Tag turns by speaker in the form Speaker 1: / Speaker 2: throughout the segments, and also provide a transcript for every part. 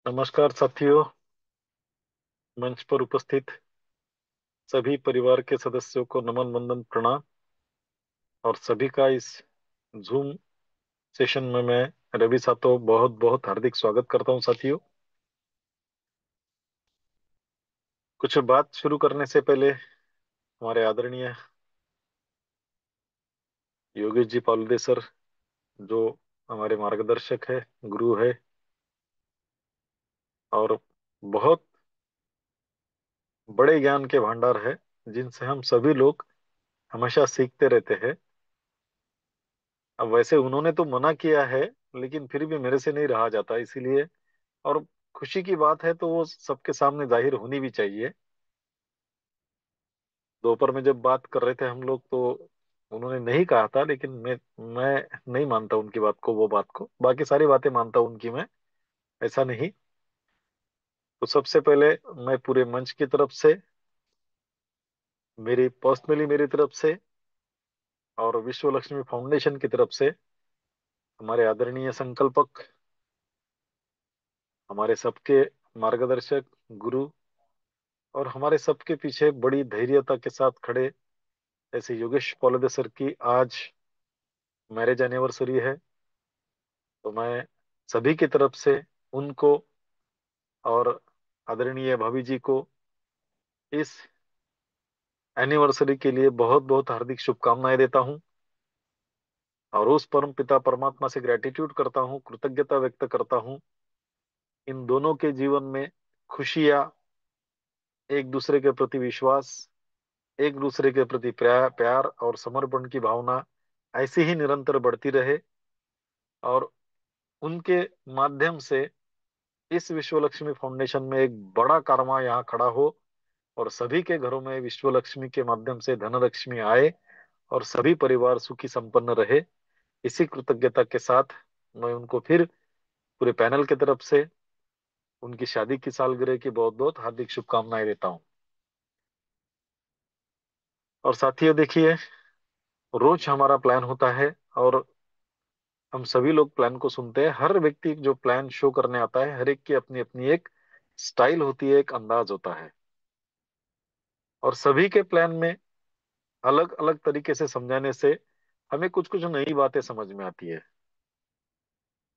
Speaker 1: नमस्कार साथियों। मंच पर उपस्थित सभी परिवार के सदस्यों को नमन वंदन प्रणाम। और सभी का इस जूम सेशन में मैं रवि सातो बहुत बहुत हार्दिक स्वागत करता हूं साथियों। कुछ बात शुरू करने से पहले हमारे आदरणीय योगेश जी पालुदे सर, जो हमारे मार्गदर्शक है, गुरु है और बहुत बड़े ज्ञान के भंडार है, जिनसे हम सभी लोग हमेशा सीखते रहते हैं। अब वैसे उन्होंने तो मना किया है, लेकिन फिर भी मेरे से नहीं रहा जाता, इसीलिए। और खुशी की बात है तो वो सबके सामने जाहिर होनी भी चाहिए। दोपहर में जब बात कर रहे थे हम लोग, तो उन्होंने नहीं कहा था, लेकिन मैं नहीं मानता उनकी बात को, वो बात को, बाकी सारी बातें मानता हूं उनकी मैं, ऐसा नहीं। तो सबसे पहले मैं पूरे मंच की तरफ से, मेरी पर्सनली मेरी तरफ से और विश्व लक्ष्मी फाउंडेशन की तरफ से हमारे आदरणीय संकल्पक, हमारे सबके मार्गदर्शक, गुरु और हमारे सबके पीछे बड़ी धैर्यता के साथ खड़े ऐसे योगेश पॉलदे सर की आज मैरिज एनिवर्सरी है। तो मैं सभी की तरफ से उनको और आदरणीय भाभी जी को इस एनिवर्सरी के लिए बहुत बहुत हार्दिक शुभकामनाएं देता हूं। और उस परम पिता परमात्मा से ग्रेटिट्यूड करता हूं, कृतज्ञता व्यक्त करता हूं, इन दोनों के जीवन में खुशियां, एक दूसरे के प्रति विश्वास, एक दूसरे के प्रति प्यार प्यार और समर्पण की भावना ऐसी ही निरंतर बढ़ती रहे। और उनके माध्यम से इस विश्व लक्ष्मी फाउंडेशन में एक बड़ा कारवां यहाँ खड़ा हो और सभी के घरों में विश्व लक्ष्मी के माध्यम से धन लक्ष्मी आए और सभी परिवार सुखी संपन्न रहे। इसी कृतज्ञता के साथ मैं उनको फिर पूरे पैनल की तरफ से उनकी शादी की सालगिरह की बहुत बहुत हार्दिक शुभकामनाएं देता हूं। और साथियों देखिए, रोज हमारा प्लान होता है और हम सभी लोग प्लान को सुनते हैं। हर व्यक्ति जो प्लान शो करने आता है, हर एक की अपनी अपनी एक स्टाइल होती है, एक अंदाज होता है। और सभी के प्लान में अलग अलग तरीके से समझाने से हमें कुछ कुछ नई बातें समझ में आती है।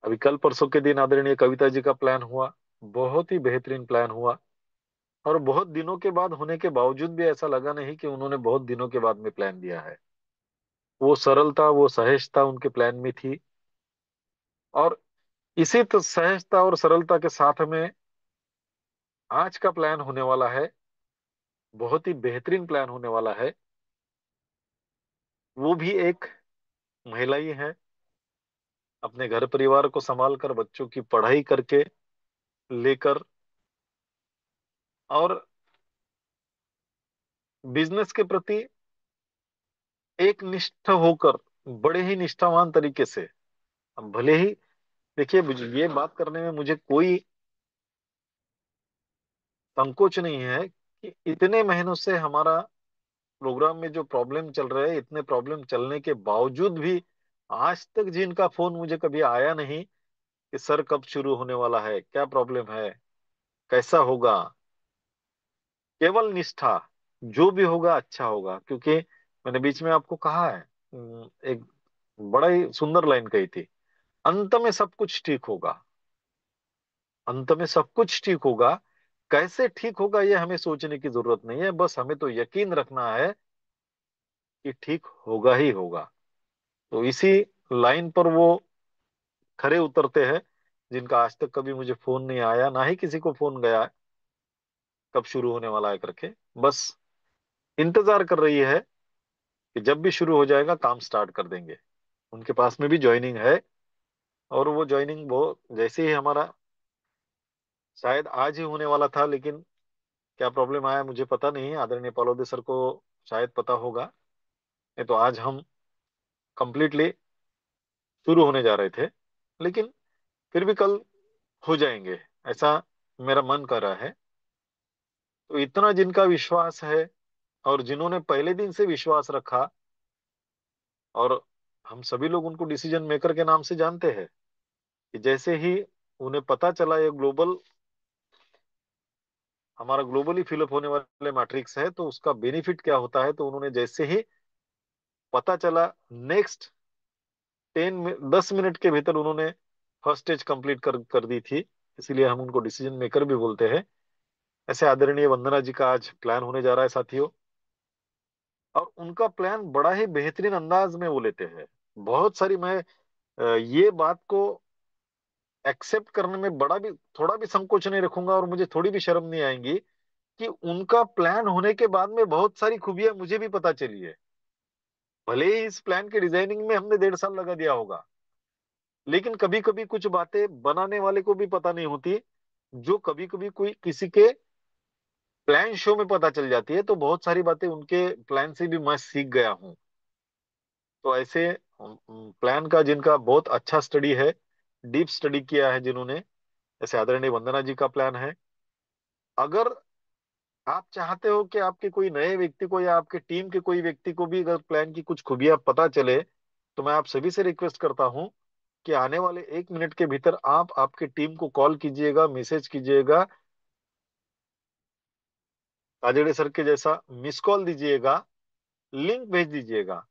Speaker 1: अभी कल परसों के दिन आदरणीय कविता जी का प्लान हुआ, बहुत ही बेहतरीन प्लान हुआ। और बहुत दिनों के बाद होने के बावजूद भी ऐसा लगा नहीं कि उन्होंने बहुत दिनों के बाद में प्लान दिया है। वो सरलता, वो सहजता उनके प्लान में थी। और इसी तो सहजता और सरलता के साथ में आज का प्लान होने वाला है, बहुत ही बेहतरीन प्लान होने वाला है। वो भी एक महिला ही है, अपने घर परिवार को संभाल कर, बच्चों की पढ़ाई करके लेकर और बिजनेस के प्रति एक निष्ठ होकर, बड़े ही निष्ठावान तरीके से। अब भले ही देखिए, ये बात करने में मुझे कोई संकोच नहीं है कि इतने महीनों से हमारा प्रोग्राम में जो प्रॉब्लम चल रहे हैं, इतने प्रॉब्लम चलने के बावजूद भी आज तक जिनका फोन मुझे कभी आया नहीं कि सर कब शुरू होने वाला है, क्या प्रॉब्लम है, कैसा होगा, केवल निष्ठा, जो भी होगा अच्छा होगा। क्योंकि मैंने बीच में आपको कहा है, एक बड़ा ही सुंदर लाइन कही थी, अंत में सब कुछ ठीक होगा। अंत में सब कुछ ठीक होगा। कैसे ठीक होगा ये हमें सोचने की जरूरत नहीं है, बस हमें तो यकीन रखना है कि ठीक होगा ही होगा। तो इसी लाइन पर वो खरे उतरते हैं, जिनका आज तक कभी मुझे फोन नहीं आया, ना ही किसी को फोन गया है कब शुरू होने वाला है करके। बस इंतजार कर रही है कि जब भी शुरू हो जाएगा काम स्टार्ट कर देंगे। उनके पास में भी ज्वाइनिंग है। और वो ज्वाइनिंग वो जैसे ही हमारा शायद आज ही होने वाला था, लेकिन क्या प्रॉब्लम आया मुझे पता नहीं, आदरणीय पलोदे सर को शायद पता होगा। नहीं तो आज हम कंप्लीटली शुरू होने जा रहे थे, लेकिन फिर भी कल हो जाएंगे, ऐसा मेरा मन कर रहा है। तो इतना जिनका विश्वास है और जिन्होंने पहले दिन से विश्वास रखा, और हम सभी लोग उनको डिसीजन मेकर के नाम से जानते हैं, कि जैसे ही उन्हें पता चला ये ग्लोबल हमारा ग्लोबली फिलअप होने वाले मैट्रिक्स है, तो उसका बेनिफिट क्या होता है, तो उन्होंने जैसे ही पता चला, नेक्स्ट 10 मिनट के भीतर उन्होंने फर्स्ट स्टेज कंप्लीट कर दी थी। इसीलिए हम उनको डिसीजन मेकर भी बोलते हैं। ऐसे आदरणीय वंदना जी का आज प्लान होने जा रहा है साथियों। और उनका प्लान बड़ा ही बेहतरीन अंदाज में वो लेते हैं। बहुत सारी, मैं ये बात को एक्सेप्ट करने में बड़ा भी, थोड़ा भी संकोच नहीं रखूंगा, और मुझे थोड़ी भी शर्म नहीं आएंगी कि उनका प्लान होने के बाद में बहुत सारी खूबियां मुझे भी पता चली है। भले ही इस प्लान के डिजाइनिंग में हमने 1.5 साल लगा दिया होगा, लेकिन कभी कभी कुछ बातें बनाने वाले को भी पता नहीं होती, जो कभी कभी कोई किसी के प्लान शो में पता चल जाती है। तो बहुत सारी बातें उनके प्लान से भी मैं सीख गया हूँ। तो ऐसे प्लान का जिनका बहुत अच्छा स्टडी है, डीप स्टडी किया है जिन्होंने, जैसे आदरणीय वंदना जी का प्लान है। अगर आप चाहते हो कि आपके कोई नए व्यक्ति को या आपके टीम के कोई व्यक्ति को भी अगर प्लान की कुछ खूबियां पता चले, तो मैं आप सभी से रिक्वेस्ट करता हूं कि आने वाले 1 मिनट के भीतर आप आपके टीम को कॉल कीजिएगा, मैसेज कीजिएगा, काजड़े सर के जैसा मिस कॉल दीजिएगा, लिंक भेज दीजिएगा,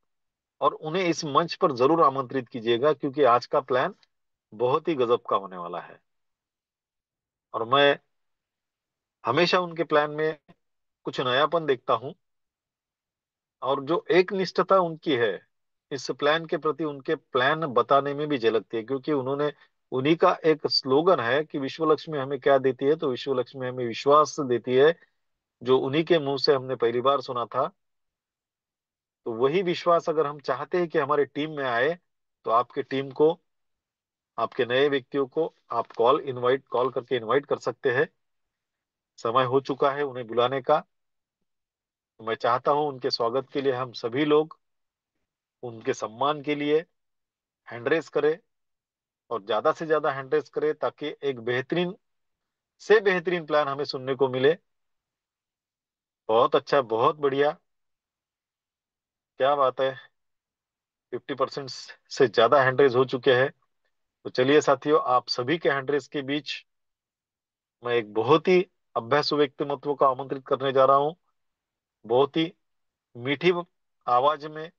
Speaker 1: और उन्हें इस मंच पर जरूर आमंत्रित कीजिएगा, क्योंकि आज का प्लान बहुत ही गजब का होने वाला है। और मैं हमेशा उनके प्लान में कुछ नयापन देखता हूँ, और जो एक निष्ठता उनकी है इस प्लान के प्रति, उनके प्लान बताने में भी झलकती है। क्योंकि उन्होंने, उन्हीं का एक स्लोगन है कि विश्व लक्ष्मी हमें क्या देती है, तो विश्व लक्ष्मी हमें विश्वास देती है, जो उन्हीं के मुंह से हमने पहली बार सुना था। तो वही विश्वास अगर हम चाहते हैं कि हमारे टीम में आए, तो आपके टीम को, आपके नए व्यक्तियों को आप कॉल करके इनवाइट कर सकते हैं। समय हो चुका है उन्हें बुलाने का। तो मैं चाहता हूं उनके स्वागत के लिए हम सभी लोग उनके सम्मान के लिए हैंड रेस करें, और ज्यादा से ज्यादा हैंड रेस करें, ताकि एक बेहतरीन से बेहतरीन प्लान हमें सुनने को मिले। बहुत अच्छा, बहुत बढ़िया, क्या बात है। 50% से ज्यादा हैंड रेस हो चुके हैं। तो चलिए साथियों, आप सभी के हैंड रेस के बीच मैं एक बहुत ही अभ्यासु व्यक्तिमत्व को आमंत्रित करने जा रहा हूँ। बहुत ही मीठी आवाज में,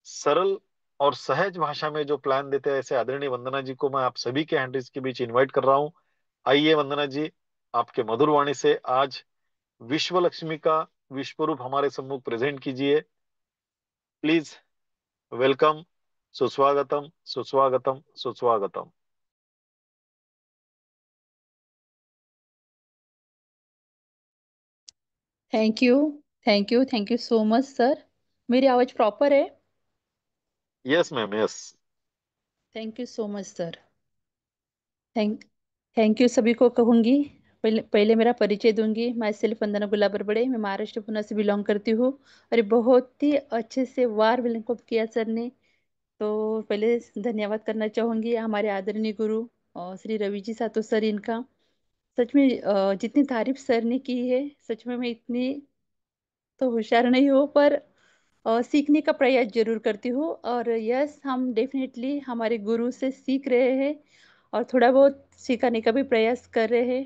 Speaker 1: सरल और सहज भाषा में जो प्लान देते हैं, ऐसे आदरणीय वंदना जी को मैं आप सभी के हैंड रेस के बीच इनवाइट कर रहा हूँ। आइए वंदना जी, आपके मधुर वाणी से आज विश्व लक्ष्मी का विश्व रूप हमारे सम्मुख प्रेजेंट कीजिए। प्लीज, वेलकम, सुस्वागतम, सुस्वागतम, सुस्वागतम।
Speaker 2: Thank you. Thank you so much sir. मेरी आवाज़ प्रॉपर है?
Speaker 1: Yes ma'am, yes.
Speaker 2: Thank you so much sir. Thank thank you सभी को कहूँगी। पहले पहले मेरा परिचय दूंगी। मैं सेल्फ वंदना गुलाबर बड़े, मैं महाराष्ट्र पुणे से बिलोंग करती हूँ। और ये बहुत ही अच्छे से वार वेलकम किया सर ने। तो पहले धन्यवाद करना चाहूँगी हमारे आदरणीय गुरु श्री रवि जी सातो सर इनका। सच में जितनी तारीफ सर ने की है, सच में मैं इतनी तो होशियार नहीं हूँ, पर सीखने का प्रयास जरूर करती हूँ। और यस, हम डेफिनेटली हमारे गुरु से सीख रहे हैं और थोड़ा बहुत सिखाने का भी प्रयास कर रहे हैं।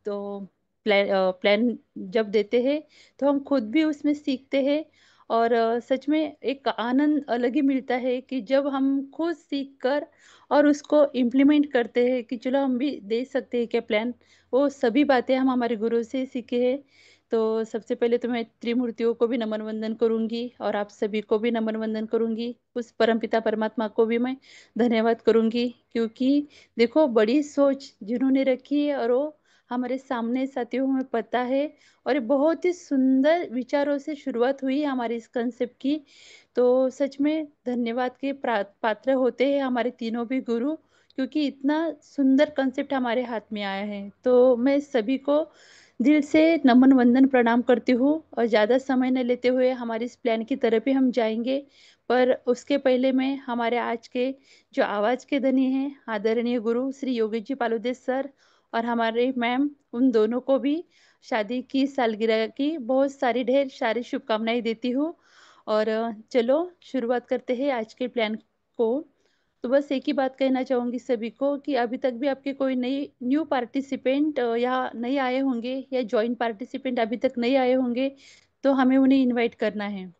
Speaker 2: तो प्लान जब देते हैं तो हम खुद भी उसमें सीखते हैं। और सच में एक आनंद अलग ही मिलता है कि जब हम खुद सीख कर और उसको इम्प्लीमेंट करते हैं कि चलो हम भी दे सकते हैं क्या प्लान। वो सभी बातें हम हमारे गुरु से सीखे हैं। तो सबसे पहले तो मैं त्रिमूर्तियों को भी नमन वंदन करूंगी और आप सभी को भी नमन वंदन करूंगी। उस परमपिता परमात्मा को भी मैं धन्यवाद करूंगी, क्योंकि देखो बड़ी सोच जिन्होंने रखी है और वो हमारे सामने साथियों हमें पता है। और ये बहुत ही सुंदर विचारों से शुरुआत हुई है हमारी इस कंसेप्ट की। तो सच में धन्यवाद के पात्र होते हैं हमारे तीनों भी गुरु, क्योंकि इतना सुंदर कंसेप्ट हमारे हाथ में आया है। तो मैं सभी को दिल से नमन वंदन प्रणाम करती हूँ। और ज़्यादा समय न लेते हुए हमारी इस प्लान की तरफ ही हम जाएंगे। पर उसके पहले मैं हमारे आज के जो आवाज़ के धनी हैं आदरणीय गुरु श्री योगी जी पालुदे सर और हमारे मैम, उन दोनों को भी शादी की सालगिरह की बहुत सारी ढेर सारी शुभकामनाएं देती हूँ। और चलो शुरुआत करते हैं आज के प्लान को। तो बस एक ही बात कहना चाहूंगी सभी को कि अभी तक भी आपके कोई नई न्यू पार्टिसिपेंट या नहीं आए होंगे, या ज्वाइंट पार्टिसिपेंट अभी तक नहीं आए होंगे, तो हमें उन्हें इनवाइट करना है।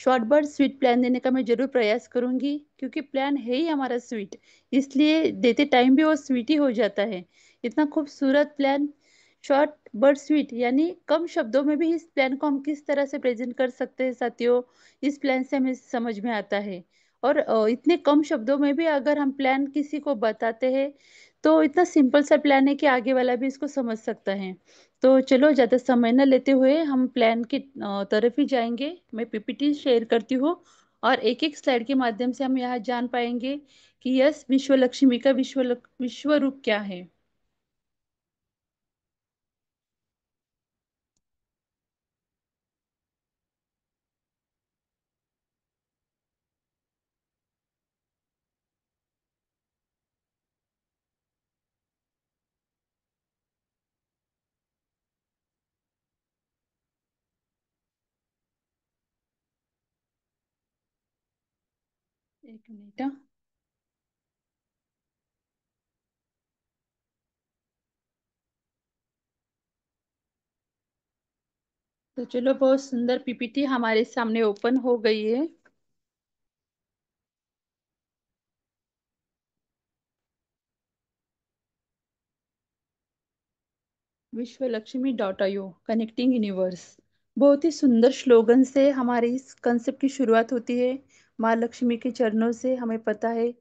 Speaker 2: शॉर्ट बर्ड स्वीट प्लान देने का मैं जरूर प्रयास करूंगी, क्योंकि प्लान है ही हमारा स्वीट, इसलिए देते टाइम भी वो स्वीट ही हो जाता है। इतना खूबसूरत प्लान, शॉर्ट बर्ड स्वीट, यानी कम शब्दों में भी इस प्लान को हम किस तरह से प्रेजेंट कर सकते हैं साथियों, इस प्लान से हमें समझ में आता है। और इतने कम शब्दों में भी अगर हम प्लान किसी को बताते हैं, तो इतना सिंपल सा प्लान है कि आगे वाला भी इसको समझ सकता है। तो चलो ज्यादा समय न लेते हुए हम प्लान की तरफ ही जाएंगे। मैं पीपीटी शेयर करती हूँ, और एक एक स्लाइड के माध्यम से हम यहाँ जान पाएंगे कि यस, विश्व लक्ष्मी का विश्व रूप क्या है। एक मिनट हाँ। तो चलो, बहुत सुंदर पीपीटी हमारे सामने ओपन हो गई है। विश्व Lakshmi dot IO, connecting universe. बहुत ही सुंदर स्लोगन से हमारी इस कंसेप्ट की शुरुआत होती है। माँ लक्ष्मी के चरणों से, हमें पता है।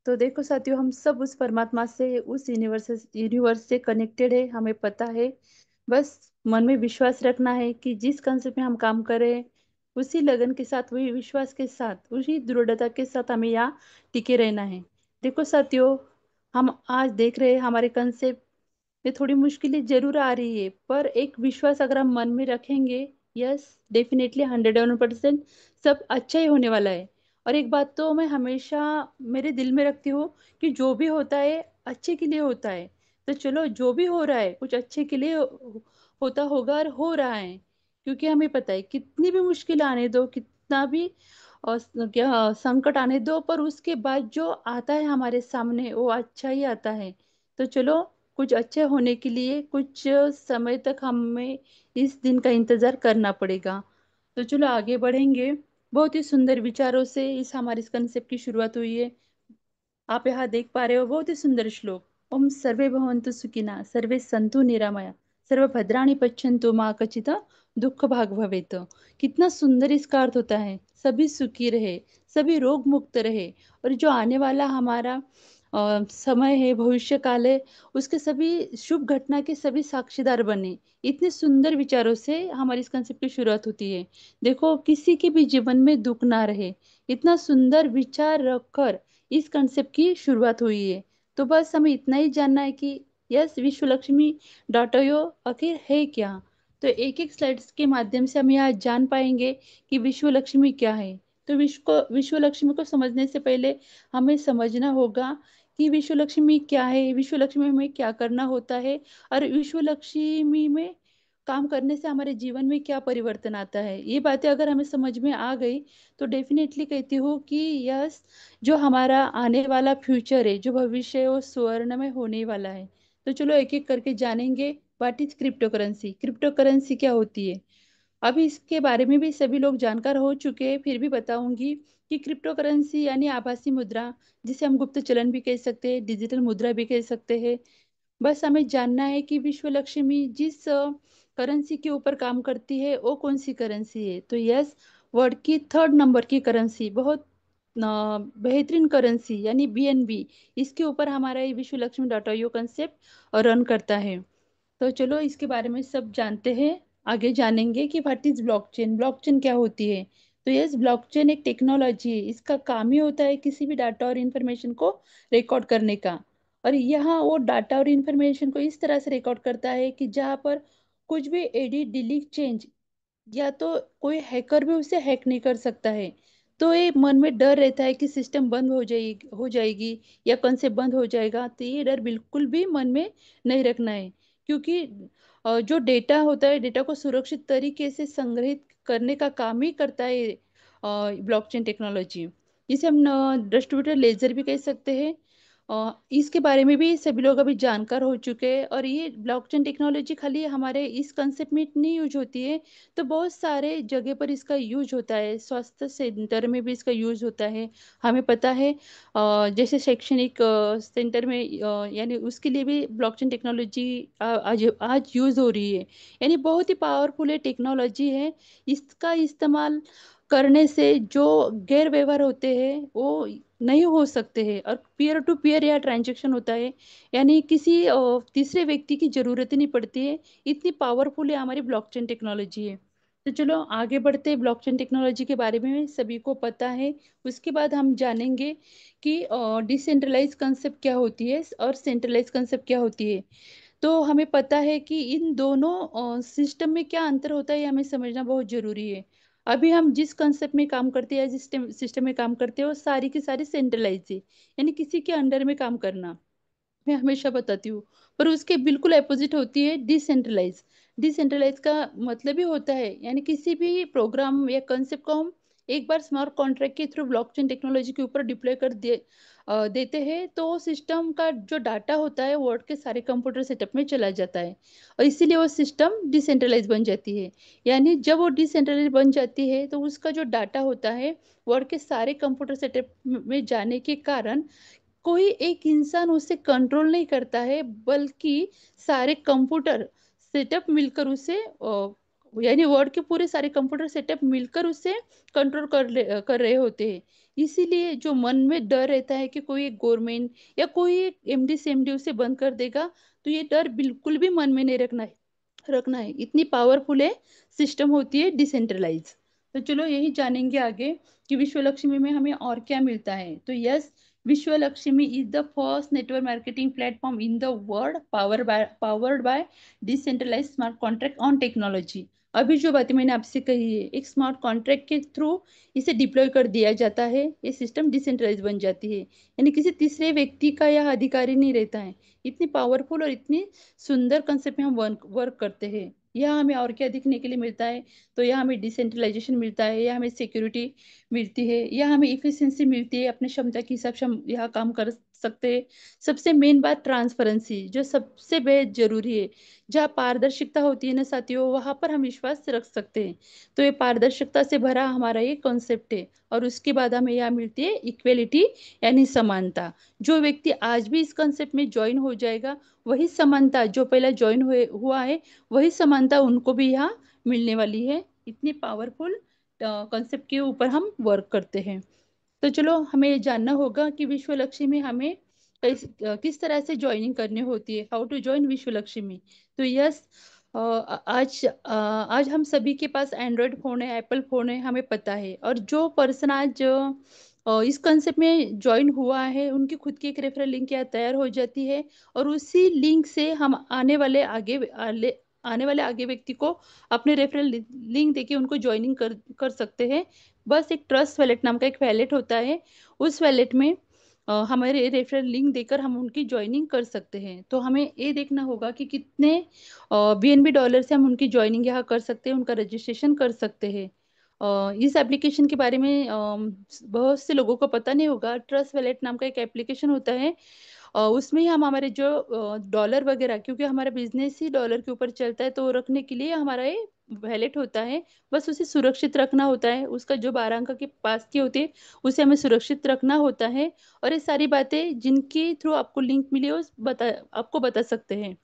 Speaker 2: तो देखो साथियों, हम सब उस परमात्मा से, उस यूनिवर्स से कनेक्टेड है, हमें पता है। बस मन में विश्वास रखना है कि जिस कंसेप्ट में हम काम करें, उसी लगन के साथ, वही विश्वास के साथ, उसी दृढ़ता के साथ हमें यहाँ टिके रहना है। देखो साथियों, हम आज देख रहे हैं हमारे कंसेप्ट में थोड़ी मुश्किलें जरूर आ रही है, पर एक विश्वास अगर हम मन में रखेंगे, यस, डेफिनेटली 101% सब अच्छा ही होने वाला है। और एक बात तो मैं हमेशा मेरे दिल में रखती हूँ कि जो भी होता है अच्छे के लिए होता है। तो चलो, जो भी हो रहा है कुछ अच्छे के लिए होता होगा और हो रहा है। क्योंकि हमें पता है कितनी भी मुश्किल आने दो, कितना भी क्या संकट आने दो, पर उसके बाद जो आता है हमारे सामने वो अच्छा ही आता है। तो चलो, कुछ अच्छे होने के लिए कुछ समय तक हमें इस दिन का इंतजार करना पड़ेगा। तो चलो आगे बढ़ेंगे। बहुत ही सुंदर विचारों से इस हमारे इस कंसेप्ट की शुरुआत हुई है। आप यहाँ देख पा रहे हो बहुत ही सुंदर श्लोक। ओम सर्वे भवन्तु सुखिनः, सर्वे सन्तु निरामया, सर्व भद्राणि पश्यन्तु मा कचित् दुख भाग भवेत। कितना सुंदर इसका अर्थ होता है, सभी सुखी रहे, सभी रोग मुक्त रहे, और जो आने वाला हमारा समय है, भविष्य काल है, उसके सभी शुभ घटना के सभी साक्षीदार बने। इतने सुंदर विचारों से हमारी इस कंसेप्ट की शुरुआत होती है। देखो, किसी के भी जीवन में दुख ना रहे, इतना सुंदर विचार रखकर इस कंसेप्ट की शुरुआत हुई है। तो बस हमें इतना ही जानना है कि yes, Vishwa Lakshmi dot IO आखिर है क्या। तो एक एक स्लाइड्स के माध्यम से हम यहाँ जान पाएंगे कि विश्व लक्ष्मी क्या है। तो विश्व लक्ष्मी को समझने से पहले हमें समझना होगा कि विश्व लक्ष्मी क्या है, विश्व लक्ष्मी में क्या करना होता है, और विश्व लक्ष्मी में काम करने से हमारे जीवन में क्या परिवर्तन आता है। ये बातें अगर हमें समझ में आ गई, तो डेफिनेटली कहती हूँ कि यस, जो हमारा आने वाला फ्यूचर है, जो भविष्य है, वो स्वर्ण में होने वाला है। तो चलो एक एक करके जानेंगे। What is crypto currency, crypto currency क्या होती है। अभी इसके बारे में भी सभी लोग जानकार हो चुके हैं, फिर भी बताऊंगी कि क्रिप्टो करेंसी यानी आभासी मुद्रा, जिसे हम गुप्त चलन भी कह सकते हैं, डिजिटल मुद्रा भी कह सकते हैं। बस हमें जानना है कि विश्व लक्ष्मी जिस करेंसी के ऊपर काम करती है, वो कौन सी करेंसी है। तो यस, वर्ल्ड की थर्ड नंबर की करेंसी, बहुत बेहतरीन करेंसी, यानी बीएनबी, इसके ऊपर हमारा ये विश्व Lakshmi dot IO concept run करता है। तो चलो इसके बारे में सब जानते हैं। आगे जानेंगे कि व्हाट इज ब्लॉकचेन, ब्लॉकचेन क्या होती है। तो यस, ब्लॉकचेन एक टेक्नोलॉजी है, इसका काम ही होता है किसी भी डाटा और इंफॉर्मेशन को रिकॉर्ड करने का। और यहाँ वो डाटा और इंफॉर्मेशन को इस तरह से रिकॉर्ड करता है कि जहाँ पर कुछ भी एडिट डिलीट चेंज, या तो कोई हैकर भी उसे हैक नहीं कर सकता है। तो ये मन में डर रहता है कि सिस्टम बंद हो जाएगी या कंसेप्ट बंद हो जाएगा, तो ये डर बिल्कुल भी मन में नहीं रखना है। क्योंकि जो डेटा होता है, डेटा को सुरक्षित तरीके से संग्रहित करने का काम ही करता है ब्लॉकचेन टेक्नोलॉजी। इसे हम डिस्ट्रीब्यूटर लेजर भी कह सकते हैं। इसके बारे में भी सभी लोग अभी जानकार हो चुके हैं। और ये ब्लॉकचेन टेक्नोलॉजी खाली हमारे इस कंसेप्ट में नहीं यूज होती है, तो बहुत सारे जगह पर इसका यूज होता है। स्वास्थ्य सेंटर में भी इसका यूज होता है, हमें पता है। जैसे शैक्षणिक सेंटर में यानी उसके लिए भी ब्लॉकचेन टेक्नोलॉजी आज आज यूज हो रही है। यानी बहुत ही पावरफुल है, टेक्नोलॉजी है। इसका इस्तेमाल करने से जो गैर व्यवहार होते हैं वो नहीं हो सकते हैं, और पीयर टू पीयर या ट्रांजैक्शन होता है, यानी किसी तीसरे व्यक्ति की जरूरत ही नहीं पड़ती है। इतनी पावरफुल है हमारी ब्लॉकचेन टेक्नोलॉजी है। तो चलो आगे बढ़ते हैं, ब्लॉकचेन टेक्नोलॉजी के बारे में सभी को पता है। उसके बाद हम जानेंगे कि डिसेंट्रलाइज कंसेप्ट क्या होती है और सेंट्रलाइज कंसेप्ट क्या होती है। तो हमें पता है कि इन दोनों सिस्टम में क्या अंतर होता है, ये हमें समझना बहुत जरूरी है। अभी हम जिस कंसेप्ट में काम करते हैं, जिस सिस्टम में काम करते हैं, वो सारी की सारी सेंट्रलाइज है, यानी किसी के अंडर में काम करना। मैं हमेशा बताती हूँ। पर उसके बिल्कुल अपोजिट होती है डिसेंट्रलाइज। डिसेंट्रलाइज का मतलब ही होता है, यानी किसी भी प्रोग्राम या कंसेप्ट को हम एक बार स्मार्ट कॉन्ट्रैक्ट के थ्रू ब्लॉकचेन टेक्नोलॉजी के ऊपर डिप्लॉय देते हैं, तो सिस्टम का जो डाटा होता है वर्ल्ड के सारे कंप्यूटर सेटअप में चला जाता है, और इसीलिए वो सिस्टम डिसेंट्रलाइज बन जाती है। यानी जब वो डिसेंट्रलाइज बन जाती है तो उसका जो डाटा होता है वर्ल्ड के सारे कंप्यूटर सेटअप में जाने के कारण कोई एक इंसान उसे कंट्रोल नहीं करता है, बल्कि सारे कंप्यूटर सेटअप मिलकर उसे यानी वर्ल्ड के पूरे सारे कंप्यूटर सेटअप मिलकर उसे कंट्रोल कर रहे होते हैं। इसीलिए जो मन में डर रहता है कि कोई एक गवर्नमेंट या कोई एक एमडी सीएमडी उसे बंद कर देगा, तो ये डर बिल्कुल भी मन में नहीं रखना है। इतनी पावरफुल है सिस्टम होती है डिसेंट्रलाइज। तो चलो यही जानेंगे आगे कि विश्व लक्ष्मी में हमें और क्या मिलता है। तो yes, Vishwa Lakshmi is the first network marketing platform in the world powered by decentralize smart contract on technology. अभी जो बातें मैंने आपसे कही है, एक स्मार्ट कॉन्ट्रैक्ट के थ्रू इसे डिप्लॉय कर दिया जाता है, ये सिस्टम डिसेंट्रलाइज बन जाती है, यानी किसी तीसरे व्यक्ति का यह अधिकारी नहीं रहता है। इतनी पावरफुल और इतनी सुंदर कंसेप्ट में हम वर्क वर्क करते हैं। यह हमें और क्या दिखने के लिए मिलता है, तो यह हमें डिसेंट्रलाइजेशन मिलता है, यह हमें सिक्योरिटी मिलती है, यह हमें इफिशिएंसी मिलती है, अपने क्षमता के हिसाब से हम यह काम कर सकते हैं। सबसे मेन बात ट्रांसपेरेंसी, जो सबसे बेहद जरूरी है। जहाँ पारदर्शिता होती है ना साथियों, वहां पर हम विश्वास रख सकते हैं। तो ये पारदर्शिता से भरा हमारा ये कॉन्सेप्ट है। और उसके बाद हमें यह मिलती है इक्वेलिटी, यानी समानता। जो व्यक्ति आज भी इस कॉन्सेप्ट में ज्वाइन हो जाएगा, वही समानता जो पहले ज्वाइन हुए हुआ है, वही समानता उनको भी यहाँ मिलने वाली है। इतनी पावरफुल कॉन्सेप्ट के ऊपर हम वर्क करते हैं। तो चलो हमें ये जानना होगा कि विश्व लक्ष्मी में हमें किस तरह से ज्वाइनिंग करनी होती है, हाउ टू ज्वाइन विश्व लक्ष्मी। तो यस, आज हम सभी के पास एंड्रॉयड फोन है, एप्पल फोन है, हमें पता है। और जो पर्सन आज इस कंसेप्ट में ज्वाइन हुआ है, उनकी खुद की एक रेफरल लिंक यहाँ तैयार हो जाती है, और उसी लिंक से हम आने वाले आगे व्यक्ति को अपने रेफरल लिंक देके उनको ज्वाइनिंग कर सकते हैं। बस एक ट्रस्ट वैलेट नाम का एक वैलेट होता है, उस वैलेट में हमारे रेफरल लिंक देकर हम उनकी ज्वाइनिंग कर सकते हैं। तो हमें ये देखना होगा कि कितने बीएनबी डॉलर से हम उनकी ज्वाइनिंग यहाँ कर सकते हैं, उनका रजिस्ट्रेशन कर सकते हैं। इस एप्लीकेशन के बारे में बहुत से लोगों को पता नहीं होगा। ट्रस्ट वैलेट नाम का एक एप्लीकेशन होता है, उसमें ही हम हमारे जो डॉलर वगैरह, क्योंकि हमारा बिजनेस ही डॉलर के ऊपर चलता है, तो रखने के लिए हमारा ये वैलेट होता है। बस उसे सुरक्षित रखना होता है, उसका जो 12 अंक के पास की होती है उसे हमें सुरक्षित रखना होता है। और ये सारी बातें जिनके थ्रू आपको लिंक मिली है उस आपको बता सकते हैं।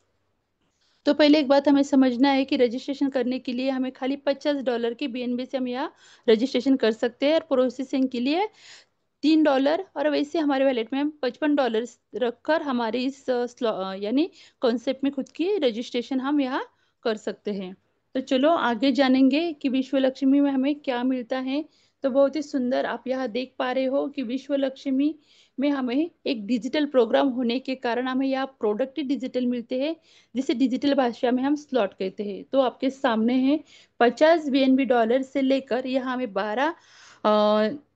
Speaker 2: तो पहले एक बात हमें समझना है कि रजिस्ट्रेशन करने के लिए हमें खाली $50 की बीएनबी से हम यहाँ रजिस्ट्रेशन कर सकते हैं, और प्रोसेसिंग के लिए $3। और वैसे हमारे वैलेट में हम $55 रखकर हमारे इस यानी कॉन्सेप्ट में खुद की रजिस्ट्रेशन हम यहाँ कर सकते हैं। तो चलो आगे जानेंगे कि विश्व लक्ष्मी में हमें क्या मिलता है। तो बहुत ही सुंदर आप यहाँ देख पा रहे हो कि विश्व लक्ष्मी में हमें एक डिजिटल प्रोग्राम होने के कारण हमें यहाँ प्रोडक्ट ही डिजिटल मिलते हैं, जिसे डिजिटल भाषा में हम स्लॉट कहते हैं। तो आपके सामने है 50 बीएनबी डॉलर से लेकर यहाँ हमें 12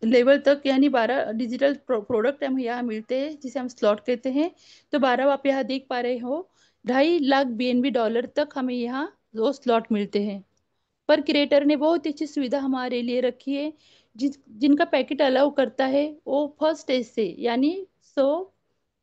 Speaker 2: लेवल तक, यानी 12 डिजिटल प्रोडक्ट हमें यहाँ मिलते हैं, जिसे हम स्लॉट कहते हैं। तो 12 आप यहाँ देख पा रहे हो, 2.5 लाख बीएनबी डॉलर तक हमें यहाँ दो स्लॉट मिलते हैं। पर क्रिएटर ने बहुत ही अच्छी सुविधा हमारे लिए रखी है, जिनका पैकेट अलाउ करता है वो फर्स्ट स्टेज से, यानी 100,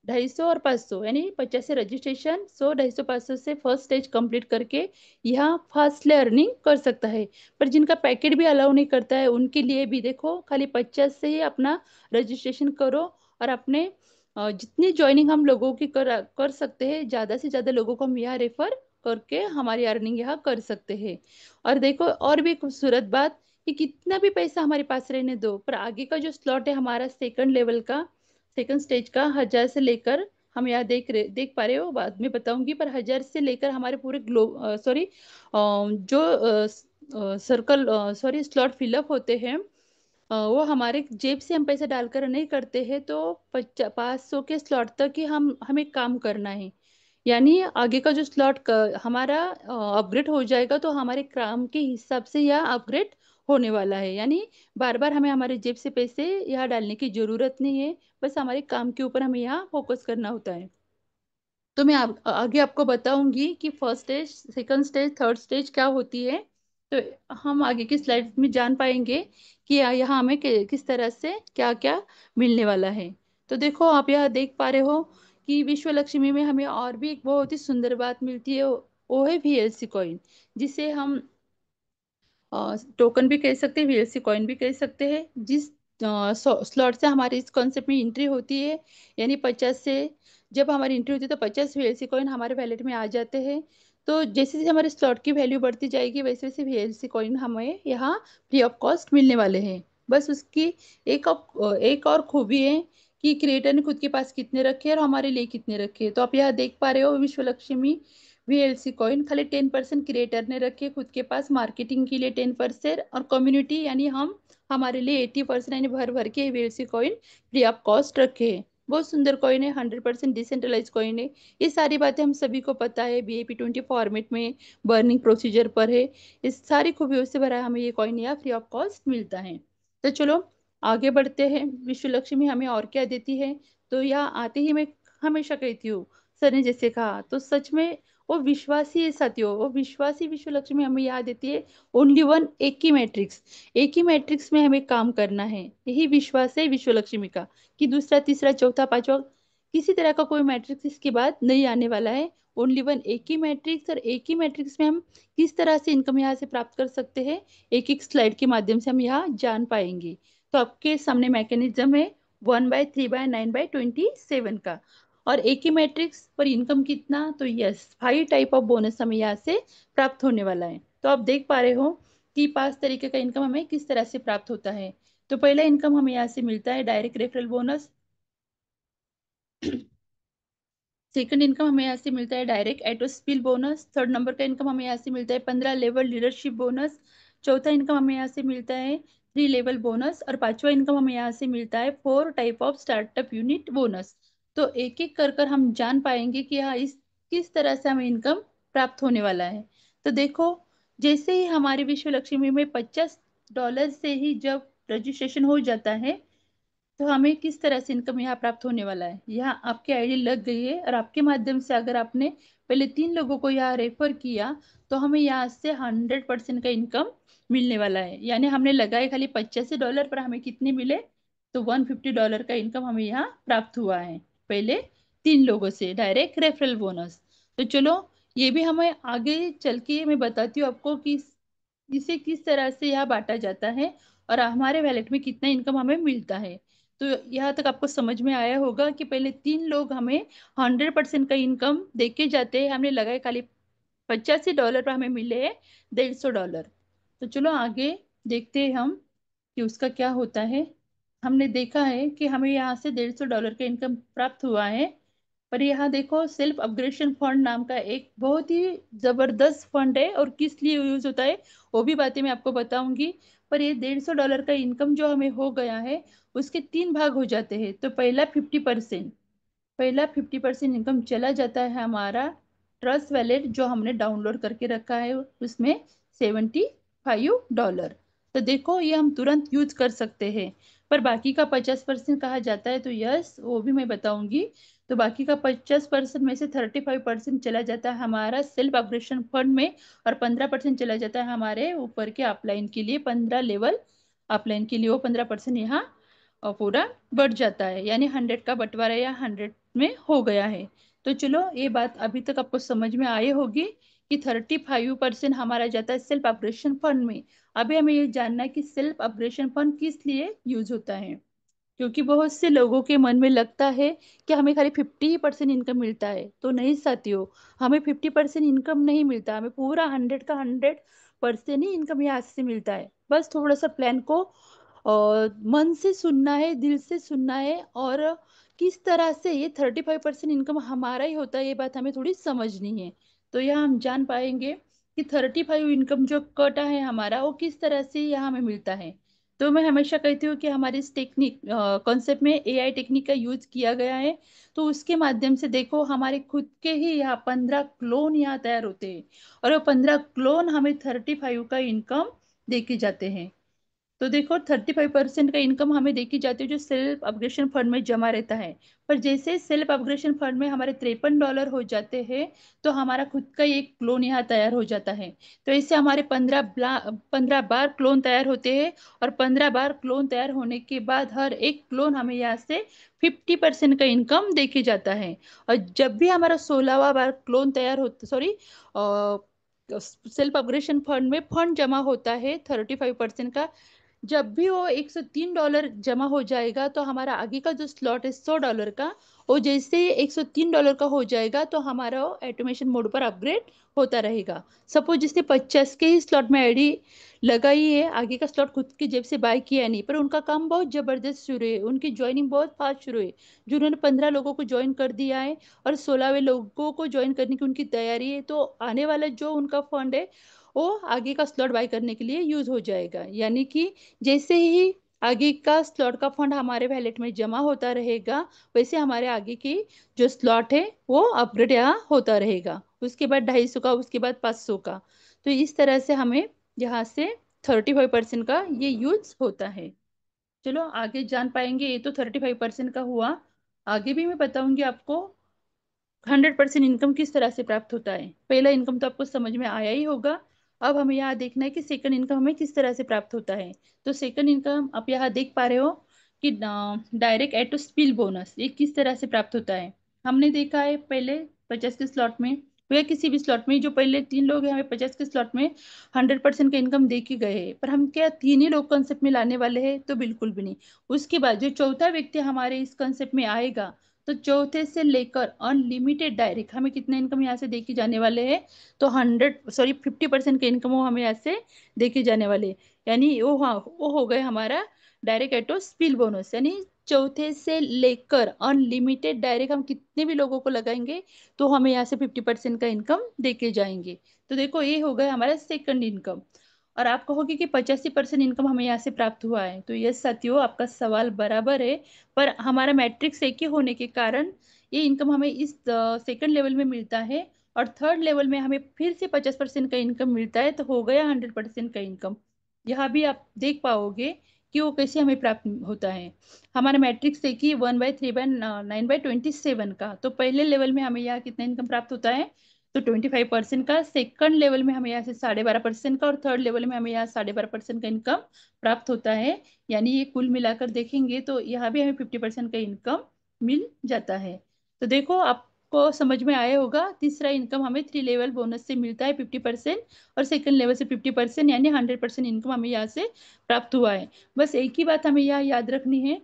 Speaker 2: 250 और 500, यानी 50 से रजिस्ट्रेशन, 100, 250, 500 से फर्स्ट स्टेज कंप्लीट करके यहाँ फास्टली अर्निंग कर सकता है। पर जिनका पैकेट भी अलाउ नहीं करता है उनके लिए भी देखो, खाली 50 से ही अपना रजिस्ट्रेशन करो, और अपने जितनी ज्वाइनिंग हम लोगों की कर सकते हैं, ज्यादा से ज्यादा लोगों को हम यहाँ रेफर करके हमारी अर्निंग यहाँ कर सकते हैं। और देखो और भी खूबसूरत बात, कि कितना भी पैसा हमारे पास रहने दो, पर आगे का जो स्लॉट है हमारा सेकंड लेवल का, सेकंड स्टेज का, 1000 से लेकर, हम यहाँ देख पा रहे हो, बाद में बताऊंगी, पर 1000 से लेकर हमारे पूरे सॉरी, जो सर्कल, सॉरी, स्लॉट फिलअप होते हैं, वो हमारे जेब से हम पैसा डालकर नहीं करते हैं। तो 500 के स्लॉट तक ही हम हमें काम करना है, यानी आगे का जो स्लॉट हमारा अपग्रेड हो जाएगा तो हमारे काम के हिसाब से यह अपग्रेड होने वाला है, यानी बार बार हमें हमारे जेब से पैसे यहाँ डालने की जरूरत नहीं है, बस हमारे काम के ऊपर हमें यहाँ फोकस करना होता है। तो मैं आगे आपको बताऊंगी कि first stage, second stage, third stage क्या होती है। तो हम आगे की स्लाइड में जान पाएंगे कि यहाँ हमें किस तरह से क्या क्या मिलने वाला है। तो देखो आप यहाँ देख पा रहे हो कि विश्व लक्ष्मी में हमें और भी एक बहुत ही सुंदर बात मिलती है, वो है वीएलसी कॉइन, जिसे हम टोकन भी कह सकते हैं, वीएलसी कॉइन भी कह सकते हैं। जिस स्लॉट से हमारी इस कॉन्सेप्ट में एंट्री होती है, यानी 50 से जब हमारी एंट्री होती है तो 50 वीएलसी कॉइन हमारे वैलेट में आ जाते हैं। तो जैसे जैसे हमारे स्लॉट की वैल्यू बढ़ती जाएगी वैसे वैसे वीएलसी कॉइन हमें यहाँ फ्री ऑफ कॉस्ट मिलने वाले हैं। बस उसकी एक और खूबी है कि क्रिएटर ने खुद के पास कितने रखे और हमारे लिए कितने रखे। तो आप यहाँ देख पा रहे हो विश्व लक्ष्मी वीएलसी कॉइन खाली 10% क्रिएटर ने रखे खुद के पास, मार्केटिंग के लिए 10%, और कम्युनिटी यानी हम, हमारे लिए 80%, यानी भर भर के VLC coin free of cost रखे हैं। बहुत सुंदर कॉइन है, 100% डिसेंट्रलाइज कॉइन है। ये सारी बातें हम सभी को पता है, BAP20 फॉर्मेट में बर्निंग प्रोसीजर पर है। इस सारी खूबियों से भरा हमें ये कॉइन यहाँ फ्री ऑफ कॉस्ट मिलता है। तो चलो आगे बढ़ते हैं, विश्व लक्ष्मी हमें और क्या देती है। तो यहाँ आते ही मैं हमेशा कहती हूँ, सर ने जैसे कहा, तो सच में वो विश्वासी है साथियों, वो विश्वासी विश्व लक्ष्मी हमें याद देती है। ओनली वन, एक ही मैट्रिक्स, एक ही मैट्रिक्स में हमें काम करना है, यही विश्वास है विश्व लक्ष्मी का, कि दूसरा तीसरा चौथा पांचवा किसी तरह का कोई मैट्रिक्स इसके बाद नहीं आने वाला है। ओनली वन, एक ही मैट्रिक्स, और एक ही मैट्रिक्स में हम किस तरह से इनकम यहाँ से प्राप्त कर सकते हैं, एक एक स्लाइड के माध्यम से हम यहाँ जान पाएंगे। तो आपके सामने मैकेनिज्म है 1/3/9/27 का, और एक ही मैट्रिक्स पर इनकम कितना, तो यस 5 टाइप ऑफ बोनस हमें यहाँ से प्राप्त होने वाला है। तो आप देख पा रहे हो कि 5 तरीके का इनकम हमें किस तरह से प्राप्त होता है। तो पहला इनकम हमें यहाँ से मिलता है direct referral bonus. Second income हमें यहाँ से मिलता है डायरेक्ट एटोस्पिल बोनस। थर्ड नंबर का इनकम हमें यहाँ से मिलता है 15 लेवल लीडरशिप बोनस। चौथा इनकम हमें यहाँ से मिलता है 3 लेवल बोनस, और पांचवा इनकम हमें यहाँ से मिलता है 4 type of startup unit bonus. तो एक एक कर कर हम जान पाएंगे कि हाँ इस किस तरह से हमें इनकम प्राप्त होने वाला है। तो देखो, जैसे ही हमारे विश्व लक्ष्मी में $50 से ही जब रजिस्ट्रेशन हो जाता है, तो हमें किस तरह से इनकम यहाँ प्राप्त होने वाला है। यहाँ आपकी आईडी लग गई है, और आपके माध्यम से अगर आपने पहले 3 लोगों को यहाँ रेफर किया तो हमें यहाँ से 100% का इनकम मिलने वाला है। यानी हमने लगाए खाली $85 पर हमें कितने मिले, तो $150 का इनकम हमें यहाँ प्राप्त हुआ है पहले 3 लोगों से, डायरेक्ट रेफरल बोनस। तो चलो ये भी हमें आगे चल के मैं बताती हूँ आपको कि इसे किस तरह से यहाँ बांटा जाता है और हमारे वैलेट में कितना इनकम हमें मिलता है। तो यहाँ तक आपको समझ में आया होगा कि पहले 3 लोग हमें 100% का इनकम दे के जाते हैं, हमने लगाए खाली $85 पर हमें मिले हैं $150। तो चलो आगे देखते हैं हम कि उसका क्या होता है। हमने देखा है कि हमें यहाँ से $150 का इनकम प्राप्त हुआ है, पर यहाँ देखो सेल्फ अपग्रेडेशन फंड नाम का एक बहुत ही जबरदस्त फंड है, और किस लिए यूज होता है वो भी बातें मैं आपको बताऊंगी। पर ये $150 का इनकम जो हमें हो गया है उसके 3 भाग हो जाते हैं। तो पहला 50% इनकम चला जाता है हमारा ट्रस्ट वैलेट जो हमने डाउनलोड करके रखा है, उसमें $75। तो देखो ये हम तुरंत यूज कर सकते हैं। पर बाकी का 50% कहा जाता है, तो यस वो भी मैं बताऊंगी। तो बाकी का 50% में से 35% चला जाता है हमारा सेल्फ अपग्रेडेशन फंड में, और 15% चला जाता है हमारे ऊपर के अपलाइन के लिए, 15 लेवल अपलाइन के लिए वो 15% यहाँ पूरा बढ़ जाता है, यानी 100 का बंटवारा या 100 में हो गया है। तो चलो ये बात अभी तक आपको समझ में आई होगी कि 35% हमारा जाता है सेल्फ अपग्रेशन फंड में। अभी हमें ये जानना है कि सेल्फ अपग्रेशन फंड किस लिए यूज होता है, क्योंकि बहुत से लोगों के मन में लगता है कि हमें खाली 50% इनकम मिलता है। तो नहीं साथियों, हमें 50% इनकम नहीं मिलता, हमें पूरा 100 का 100% ही इनकम यहाँ से मिलता है। बस थोड़ा सा प्लान को मन से सुनना है, दिल से सुनना है, और किस तरह से ये 35% इनकम हमारा ही होता है, ये बात हमें थोड़ी समझनी है। तो यहाँ हम जान पाएंगे कि 35 इनकम जो कटा है हमारा, वो किस तरह से यहाँ हमें मिलता है। तो मैं हमेशा कहती हूँ कि हमारे इस टेक्निक कॉन्सेप्ट में एआई टेक्निक का यूज किया गया है। तो उसके माध्यम से देखो, हमारे खुद के ही यहाँ 15 क्लोन यहाँ तैयार होते हैं, और वो 15 क्लोन हमें 35 का इनकम दे के जाते हैं। तो देखो 35% का इनकम हमें देखी जाती है जो सेल्फ अपग्रेशन फंड में जमा रहता है। पर जैसे सेल्फ अपग्रेशन फंड में हमारे $53 हो जाते हैं, तो हमारा खुद का एक क्लोन यहाँ तैयार हो जाता है। तो इससे हमारे 15 बार क्लोन तैयार होते हैं, और 15 बार क्लोन तैयार होने के बाद हर एक क्लोन हमें यहाँ से 50% का इनकम देके जाता है। और जब भी हमारा 16वां बार क्लोन तैयार होता, सॉरी, सेल्फ अपग्रेशन फंड में फंड जमा होता है 35% का, जब भी वो $103 जमा हो जाएगा, तो हमारा आगे का जो स्लॉट है $100 का, वो जैसे ही $103 का हो जाएगा, तो हमारा ऑटोमेशन मोड पर अपग्रेड होता रहेगा। सपोज जिसने 50 के ही स्लॉट में आईडी लगाई है, आगे का स्लॉट खुद की जेब से बाय किया नहीं, पर उनका काम बहुत जबरदस्त शुरू है, उनकी ज्वाइनिंग बहुत फास्ट शुरू है, जिन्होंने 15 लोगों को ज्वाइन कर दिया है और 16वें लोगों को ज्वाइन करने की उनकी तैयारी है। तो आने वाला जो उनका फंड है, वो आगे का स्लॉट बाय करने के लिए यूज हो जाएगा। यानी कि जैसे ही आगे का स्लॉट का फंड हमारे वैलेट में जमा होता रहेगा, वैसे हमारे आगे की जो स्लॉट है वो अपग्रेड यहाँ होता रहेगा। उसके बाद 250 का, उसके बाद 500 का। तो इस तरह से हमें यहाँ से 35% का ये यूज होता है। चलो आगे जान पाएंगे। ये तो 35% का हुआ। आगे भी मैं बताऊंगी आपको 100% इनकम किस तरह से प्राप्त होता है। पहला इनकम तो आपको समझ में आया ही होगा। अब हमें यहाँ देखना है कि सेकंड इनकम हमें किस तरह से प्राप्त होता है। तो सेकंड इनकम आप यहाँ देख पा रहे हो कि डायरेक्ट एटो स्पिल बोनस ये किस तरह से प्राप्त होता है। हमने देखा है पहले 50 के स्लॉट में, या किसी भी स्लॉट में, जो पहले 3 लोग हैं हमें 50 के स्लॉट में 100% का इनकम दे के गए हैं, पर हम क्या 3 ही लोग कंसेप्ट में लाने वाले हैं? तो बिल्कुल भी नहीं। उसके बाद जो चौथा व्यक्ति हमारे इस कंसेप्ट में आएगा, तो चौथे से लेकर अनलिमिटेड डायरेक्ट हमें कितना इनकम यहाँ से देके जाने वाले हैं? तो 50% के इनकम वो हमें यहाँ से देके जाने वाले हैं। यानी वो, हाँ, वो हो गए हमारा डायरेक्ट एटो स्पिल बोनस। यानी चौथे से लेकर अनलिमिटेड डायरेक्ट हम कितने भी लोगों को लगाएंगे, तो हमें यहाँ से 50% का इनकम देके जाएंगे। तो देखो ये हो गया हमारा सेकंड इनकम। और आप कहोगे कि 85% इनकम हमें यहाँ से प्राप्त हुआ है। तो यस साथियों, आपका सवाल बराबर है। पर हमारा मैट्रिक्स एक ही होने के कारण ये इनकम हमें इस सेकंड लेवल में मिलता है, और थर्ड लेवल में हमें फिर से 50% का इनकम मिलता है, तो हो गया 100% का इनकम। यहाँ भी आप देख पाओगे कि वो कैसे हमें प्राप्त होता है। हमारा मैट्रिक्स एक ही 1/3/9/27 का। तो पहले लेवल में हमें यहाँ कितना इनकम प्राप्त होता है? तो 25% का। सेकंड लेवल में हमें यहाँ से 12.5% का, और थर्ड लेवल में हमें यहाँ 12.5% का इनकम प्राप्त होता है। यानी ये कुल मिलाकर देखेंगे तो यहाँ भी हमें 50% का इनकम मिल जाता है। तो देखो आपको समझ में आया होगा, तीसरा इनकम हमें 3 लेवल बोनस से मिलता है 50%, और सेकंड लेवल से 50%, यानी 100% इनकम हमें यहाँ से प्राप्त हुआ है। बस एक ही बात हमें यहाँ याद रखनी है,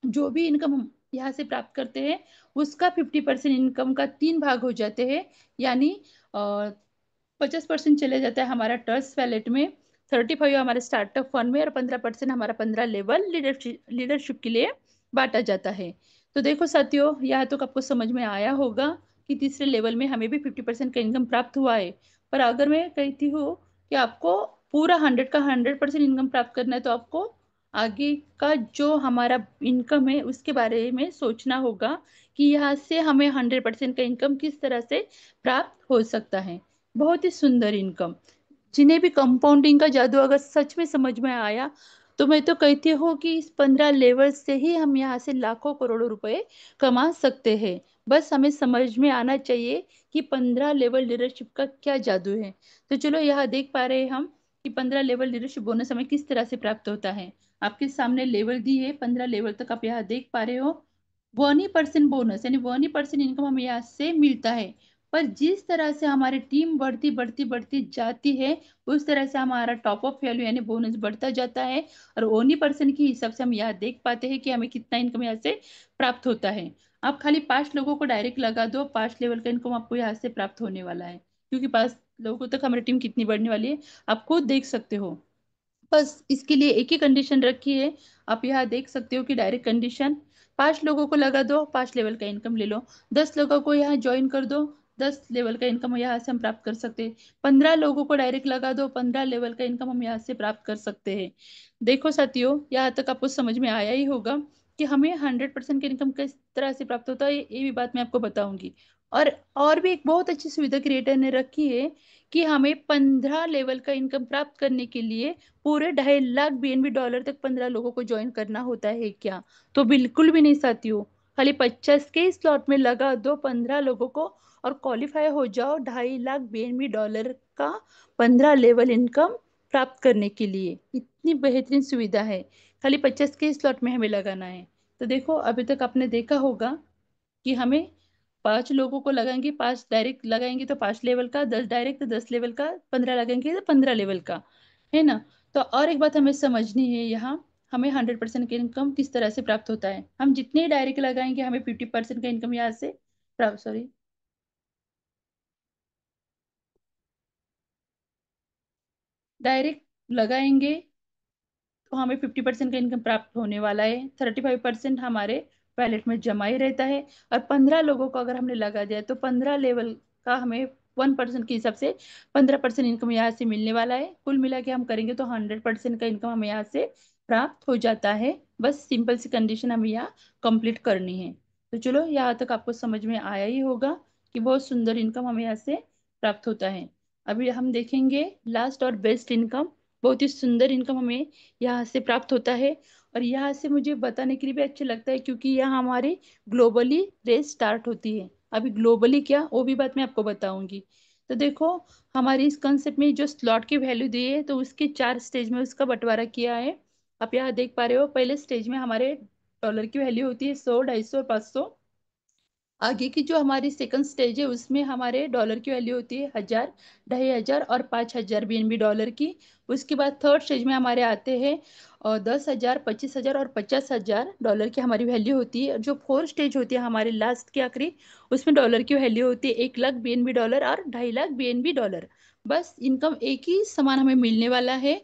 Speaker 2: जो भी इनकम हम यहाँ से प्राप्त करते हैं, उसका 50% इनकम का 3 भाग हो जाते हैं। यानी 50% चले जाता है हमारा ट्रस्ट वैलेट में, 35 हमारे स्टार्टअप फंड में, और 15% हमारा 15 लेवल लीडरशिप लीडरशिप के लिए बांटा जाता है। तो देखो साथियों, यहाँ तो आपको समझ में आया होगा कि तीसरे लेवल में हमें भी 50% का इनकम प्राप्त हुआ है। पर अगर मैं कहती हूँ कि आपको पूरा 100% इनकम प्राप्त करना है, तो आपको आगे का जो हमारा इनकम है उसके बारे में सोचना होगा कि यहाँ से हमें 100% का इनकम किस तरह से प्राप्त हो सकता है। बहुत ही सुंदर इनकम, जिन्हें भी कंपाउंडिंग का जादू अगर सच में समझ में आया, तो मैं तो कहती हूँ कि इस 15 लेवल से ही हम यहाँ से लाखों करोड़ों रुपए कमा सकते हैं। बस हमें समझ में आना चाहिए कि 15 लेवल लीडरशिप का क्या जादू है। तो चलो यहाँ देख पा रहे हैं हम कि 15 लेवल लीडरशिप बोनस हमें किस तरह से प्राप्त होता है। आपके सामने लेवल दी है, 15 लेवल तक आप यहाँ देख पा रहे हो। 1% बोनस यानी 1% इनकम हमें यहाँ से मिलता है। पर जिस तरह से हमारी टीम बढ़ती बढ़ती बढ़ती जाती है, उस तरह से हमारा टॉप ऑफ वैल्यू यानी बोनस बढ़ता जाता है। और 1% के हिसाब से हम यहाँ देख पाते हैं कि हमें कितना इनकम यहाँ से प्राप्त होता है। आप खाली 5 लोगों को डायरेक्ट लगा दो, 5 लेवल का इनकम आपको यहाँ से प्राप्त होने वाला है। क्योंकि 5 लोगों तक हमारी टीम कितनी बढ़ने वाली है आप खुद देख सकते हो। बस इसके लिए एक ही कंडीशन रखी है। आप यहाँ देख सकते हो कि डायरेक्ट कंडीशन, 5 लोगों को लगा दो, 5 लेवल का इनकम ले लो। 10 लोगों को यहाँ ज्वाइन कर दो, 10 लेवल का इनकम यहाँ से हम प्राप्त कर सकते हैं। 15 लोगों को डायरेक्ट लगा दो, 15 लेवल का इनकम हम यहाँ से प्राप्त कर सकते हैं। देखो साथियों, यहाँ तक आपको समझ में आया ही होगा कि हमें 100% का इनकम किस तरह से प्राप्त होता है, ये भी बात मैं आपको बताऊंगी। और और भी एक बहुत अच्छी सुविधा क्रिएटर ने रखी है कि हमें 15 लेवल का इनकम प्राप्त करने के लिए पूरे 2.5 लाख बीएनबी डॉलर तक 15 लोगों को ज्वाइन करना होता है क्या? तो बिल्कुल भी नहीं साथियों। खाली 50 के स्लॉट में लगा दो 15 लोगों को और क्वालिफाई हो जाओ 2.5 लाख बीएनबी डॉलर का 15 लेवल इनकम प्राप्त करने के लिए। इतनी बेहतरीन सुविधा है। खाली 50 के स्लॉट में हमें लगाना है। तो देखो, अभी तक आपने देखा होगा कि हमें 5 लोगों को लगाएंगे, 5 डायरेक्ट लगाएंगे तो 5 लेवल का, 10 डायरेक्ट तो 10 लेवल का, 15 लगाएंगे तो 15 लेवल का, है ना? तो और एक बात हमें समझनी है यहाँ, हमें 100% का इनकम किस तरह से प्राप्त होता है। हम जितने डायरेक्ट लगाएंगे हमें 50% का इनकम यहाँ से प्राप्त, सॉरी, डायरेक्ट लगाएंगे तो हमें 50% का इनकम प्राप्त होने वाला है। 35% हमारे वैलेट में जमा ही रहता है। और 15 लोगों को अगर हमने लगा दिया तो 15 लेवल का हमें 1% के हिसाब से 15% इनकम यहाँ से मिलने वाला है। कुल मिला के हम करेंगे तो 100% का इनकम हमें यहाँ से प्राप्त हो जाता है। बस सिंपल सी कंडीशन हमें यहाँ कंप्लीट करनी है। तो चलो, यहाँ तक आपको समझ में आया ही होगा कि बहुत सुंदर इनकम हमें यहाँ से प्राप्त होता है। अभी हम देखेंगे लास्ट और बेस्ट इनकम। बहुत ही सुंदर इनकम हमें यहाँ से प्राप्त होता है। और यहाँ से मुझे बताने के लिए भी अच्छा लगता है क्योंकि यहाँ हमारी ग्लोबली रेस स्टार्ट होती है। अभी ग्लोबली क्या, वो भी बात मैं आपको बताऊंगी। तो देखो, हमारी इस कंसेप्ट में जो स्लॉट की वैल्यू दी है तो उसके 4 स्टेज में उसका बंटवारा किया है। आप यहाँ देख पा रहे हो, पहले स्टेज में हमारे डॉलर की वैल्यू होती है 100, 250 और 500। आगे की जो हमारी सेकंड स्टेज है उसमें हमारे डॉलर की वैल्यू होती है 1000, 2500 और 5000 बीएनबी डॉलर की। उसके बाद थर्ड स्टेज में हमारे आते हैं और 10,000, 25,000 और 50,000 डॉलर की हमारी वैल्यू होती है। जो फोर्थ स्टेज होती है हमारे लास्ट की आखिरी, उसमें डॉलर की वैल्यू होती है 1 लाख बीएनबी डॉलर और 2.5 लाख बीएनबी डॉलर। बस इनकम एक ही समान हमें मिलने वाला है,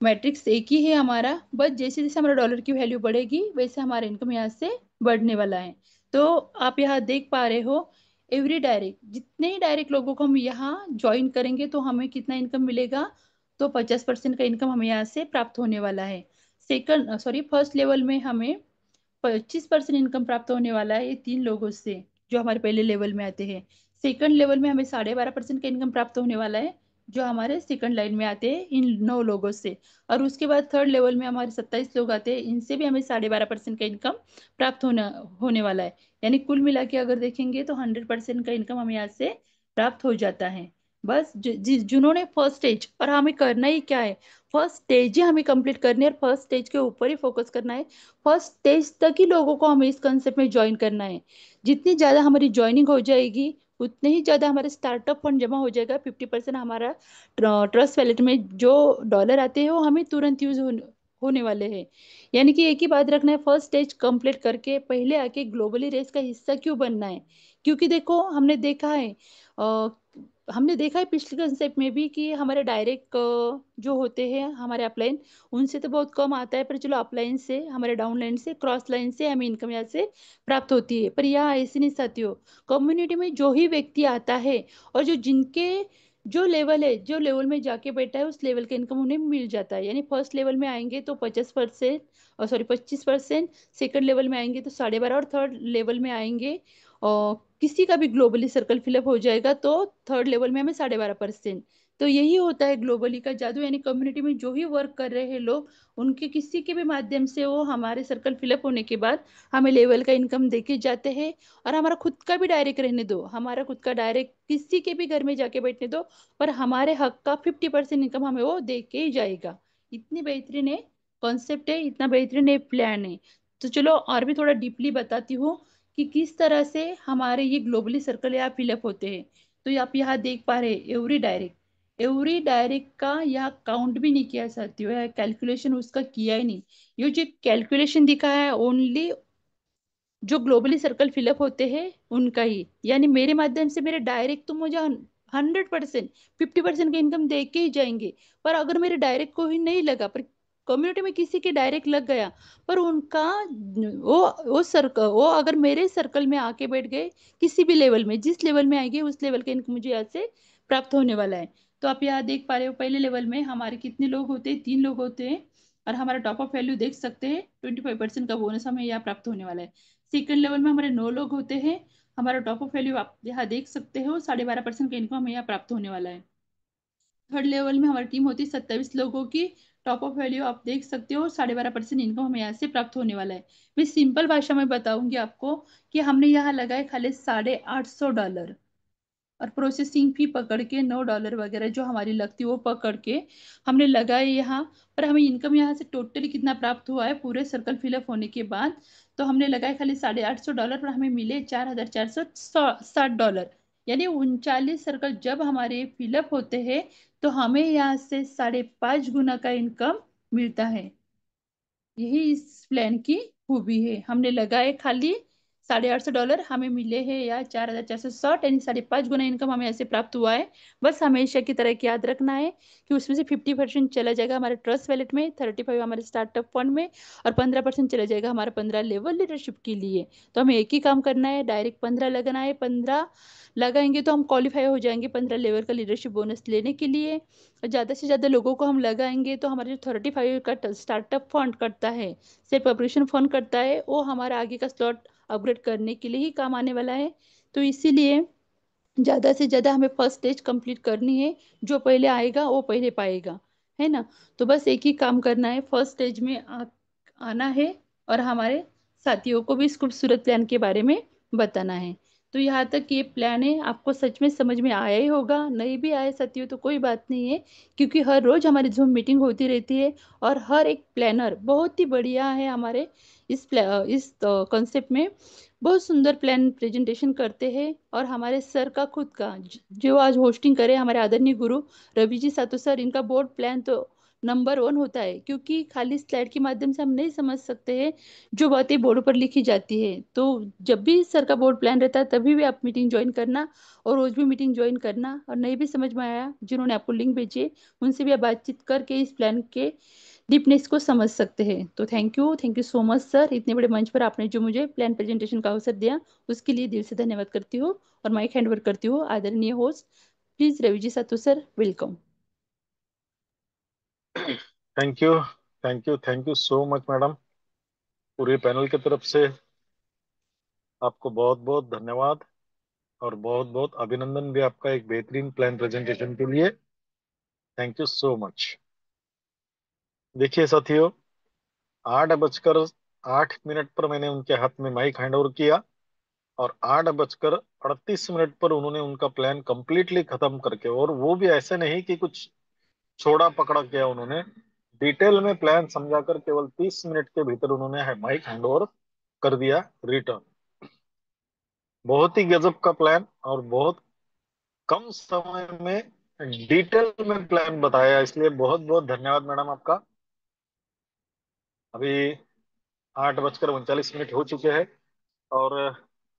Speaker 2: मैट्रिक्स एक ही है हमारा। बस जैसे जैसे हमारा डॉलर की वैल्यू बढ़ेगी वैसे हमारा इनकम यहाँ से बढ़ने वाला है। तो आप यहाँ देख पा रहे हो, एवरी डायरेक्ट, जितने ही डायरेक्ट लोगों को हम यहाँ ज्वाइन करेंगे तो हमें कितना इनकम मिलेगा, तो 50% का इनकम हमें यहाँ से प्राप्त होने वाला है। सेकंड सॉरी फर्स्ट लेवल में हमें 25% इनकम प्राप्त होने वाला है ये 3 लोगों से जो हमारे पहले लेवल में आते हैं। सेकंड लेवल में हमें 12.5% का इनकम प्राप्त होने वाला है जो हमारे सेकंड लाइन में आते हैं इन 9 लोगों से। और उसके बाद थर्ड लेवल में हमारे 27 लोग आते हैं, इनसे भी हमें 12.5% का इनकम प्राप्त होना होने वाला है। यानी कुल मिला के अगर देखेंगे तो 100% का इनकम हमें यहाँ से प्राप्त हो जाता है। बस जिन्होंने फर्स्ट स्टेज, और हमें करना ही क्या है, फर्स्ट स्टेज ही हमें कंप्लीट करनी है और फर्स्ट स्टेज के ऊपर ही फोकस करना है। फर्स्ट स्टेज तक ही लोगों को हमें इस कंसेप्ट में ज्वाइन करना है। जितनी ज्यादा हमारी ज्वाइनिंग हो जाएगी उतने ही ज्यादा हमारे स्टार्टअप फंड जमा हो जाएगा। 50% हमारा ट्रस्ट वैलेट में जो डॉलर आते हैं वो हमें तुरंत यूज होने वाले हैं। यानी कि एक ही बात रखना है, फर्स्ट स्टेज कंप्लीट करके पहले आके ग्लोबली रेस का हिस्सा क्यों बनना है। क्योंकि देखो, हमने देखा है पिछले कंसेप्ट में भी कि हमारे डायरेक्ट जो होते हैं हमारे अपलाइन, उनसे तो बहुत कम आता है। पर चलो, अपलाइन से, हमारे डाउन लाइन से, क्रॉस लाइन से हमें इनकम यहाँ से प्राप्त होती है। पर यहाँ ऐसे नहीं साथियों, कम्युनिटी में जो ही व्यक्ति आता है और जो लेवल में जाके बैठा है उस लेवल का इनकम उन्हें मिल जाता है। यानी फर्स्ट लेवल में आएंगे तो 50%, और सॉरी 25%, सेकंड लेवल में आएंगे तो 12.5, और थर्ड लेवल में आएंगे और किसी का भी ग्लोबली सर्कल फिलअप हो जाएगा तो थर्ड लेवल में हमें 12.5%। तो यही होता है ग्लोबली का जादू, यानी कम्युनिटी में जो ही वर्क कर रहे हैं लोग, उनके किसी के भी माध्यम से वो हमारे सर्कल फिलअप होने के बाद हमें लेवल का इनकम दे के जाते हैं। और हमारा खुद का भी डायरेक्ट रहने दो, हमारा खुद का डायरेक्ट किसी के भी घर में जाके बैठने दो, पर हमारे हक का 50% इनकम हमें वो दे के ही जाएगा। इतनी बेहतरीन है कॉन्सेप्ट है, इतना बेहतरीन है प्लान है। तो चलो और भी थोड़ा डीपली बताती हूँ कि किस तरह से हमारे ये ग्लोबली सर्कल यहाँ फिलअप होते हैं। तो आप यहाँ देख पा रहे हैं एवरी डायरेक्ट का यहाँ काउंट भी नहीं किया साथियों, यहाँ कैलकुलेशन उसका किया ही नहीं। ये जो कैलकुलेशन दिखा है ओनली जो ग्लोबली सर्कल फिलअप होते हैं उनका ही, यानी मेरे माध्यम से मेरे डायरेक्ट तो मुझे 100% 50% का इनकम दे के ही जाएंगे। पर अगर मेरे डायरेक्ट को ही नहीं लगा, पर कम्युनिटी में किसी के डायरेक्ट लग गया, पर उनका वो सर्कल, वो अगर मेरे सर्कल में आके बैठ गए, किसी भी लेवल में जिस लेवल में आएंगे उस लेवल का इनकम मुझे यहाँ से प्राप्त होने वाला है। तो आप यहाँ देख पा रहे हो पहले लेवल में हमारे कितने लोग होते हैं, 3 लोग होते हैं। और हमारा टॉप अप वैल्यू देख सकते हैं, 25% का बोनस हमें यहाँ प्राप्त होने वाला है। सेकंड लेवल में हमारे 9 लोग होते हैं, हमारा टॉप अप वैल्यू आप यहाँ देख सकते हो 12.5% का इनकम हमें यहाँ प्राप्त होने वाला है। थर्ड लेवल में हमारी टीम होती है 27 लोगों की, टॉप अप वैल्यू आप देख सकते हो 12.5% इनकम हमें यहाँ से प्राप्त होने वाला है। मैं सिंपल भाषा में बताऊंगी आपको कि हमने यहाँ लगाए खाली $850, और प्रोसेसिंग फी पकड़ के $9 वगैरह जो हमारी लगती है वो पकड़ के हमने लगाए यहाँ। पर हमें इनकम यहाँ से टोटली कितना प्राप्त हुआ है पूरे सर्कल फिलअप होने के बाद, तो हमने लगाए खाली $850 पर हमें मिले $4,460। यानी 39 सर्कल जब हमारे फिलअप होते हैं तो हमें यहाँ से 5.5 गुना का इनकम मिलता है। यही इस प्लान की खूबी है। हमने लगाए खाली $850, हमें मिले हैं या 4,460, यानी 5.5 गुना इनकम हमें ऐसे प्राप्त हुआ है। बस हमेशा की तरह एक याद रखना है कि उसमें से 50% चला जाएगा हमारे ट्रस्ट वैलेट में, 35 हमारे स्टार्टअप फंड में, और 15% चला जाएगा हमारा 15 लेवल लीडरशिप के लिए। तो हमें एक ही काम करना है, डायरेक्ट 15 लगाना है। 15 लगाएंगे तो हम क्वालिफाई हो जाएंगे 15 लेवल का लीडरशिप बोनस लेने के लिए। और ज़्यादा से ज़्यादा लोगों को हम लगाएंगे तो हमारे जो 35 का स्टार्टअप फंड करता है, सेल्फ ऑपरेशन फंड करता है, वो हमारा आगे का स्लॉट अपग्रेड करने के लिए ही काम आने वाला है। तो इसीलिए ज़्यादा से ज़्यादा हमें फर्स्ट स्टेज कंप्लीट करनी है, जो पहले आएगा वो पहले पाएगा, है ना। तो बस एक ही काम करना है, फर्स्ट स्टेज में आना है, और हमारे साथियों को भी इस खूबसूरत प्लान के बारे में बताना है। तो यहाँ तक ये प्लान है, आपको सच में समझ में आया ही होगा, नहीं भी आए साथियों तो कोई बात नहीं है, क्योंकि हर रोज हमारी जूम मीटिंग होती रहती है, और हर एक प्लानर बहुत ही बढ़िया है हमारे इस कॉन्सेप्ट में, बहुत सुंदर प्लान प्रेजेंटेशन करते हैं। और हमारे सर का खुद का जो आज होस्टिंग करे हमारे आदरणीय गुरु रवि जी सातु सर, इनका बोर्ड प्लान तो नंबर 1 होता है, क्योंकि खाली स्लाइड के माध्यम से हम नहीं समझ सकते हैं जो बातें बोर्ड पर लिखी जाती है। तो जब भी सर का बोर्ड प्लान रहता है तभी भी आप मीटिंग ज्वाइन करना, और रोज भी मीटिंग ज्वाइन करना। और नहीं भी समझ में आया, जिन्होंने आपको लिंक भेजे उनसे भी आप बातचीत करके इस प्लान के डीपनेस को समझ सकते हैं। तो thank you so much sir, इतने बड़े मंच पर आपने जो मुझे प्लान प्रेजेंटेशन का अवसर दिया उसके लिए दिल से धन्यवाद करती हूँ। और माइक हैंडओवर करती हूँ आदरणीय host, please Ravi ji Satu sir, welcome.
Speaker 1: Thank you, thank you so much madam. पूरे पैनल की तरफ से आपको बहुत बहुत धन्यवाद, और बहुत बहुत अभिनंदन भी आपका एक बेहतरीन प्लान प्रेजेंटेशन के लिए। Thank you so much. देखिए साथियों, 8:08 पर मैंने उनके हाथ में माइक हैंड ओवर किया, और 8:38 पर उन्होंने उनका प्लान कंप्लीटली खत्म करके, और वो भी ऐसे नहीं कि कुछ छोड़ा पकड़ा किया, उन्होंने डिटेल में प्लान समझाकर केवल 30 मिनट के भीतर उन्होंने माइक हैंड ओवर कर दिया रिटर्न। बहुत ही गजब का प्लान, और बहुत कम समय में डिटेल में प्लान बताया, इसलिए बहुत बहुत धन्यवाद मैडम आपका। अभी 8:39 हो चुके हैं, और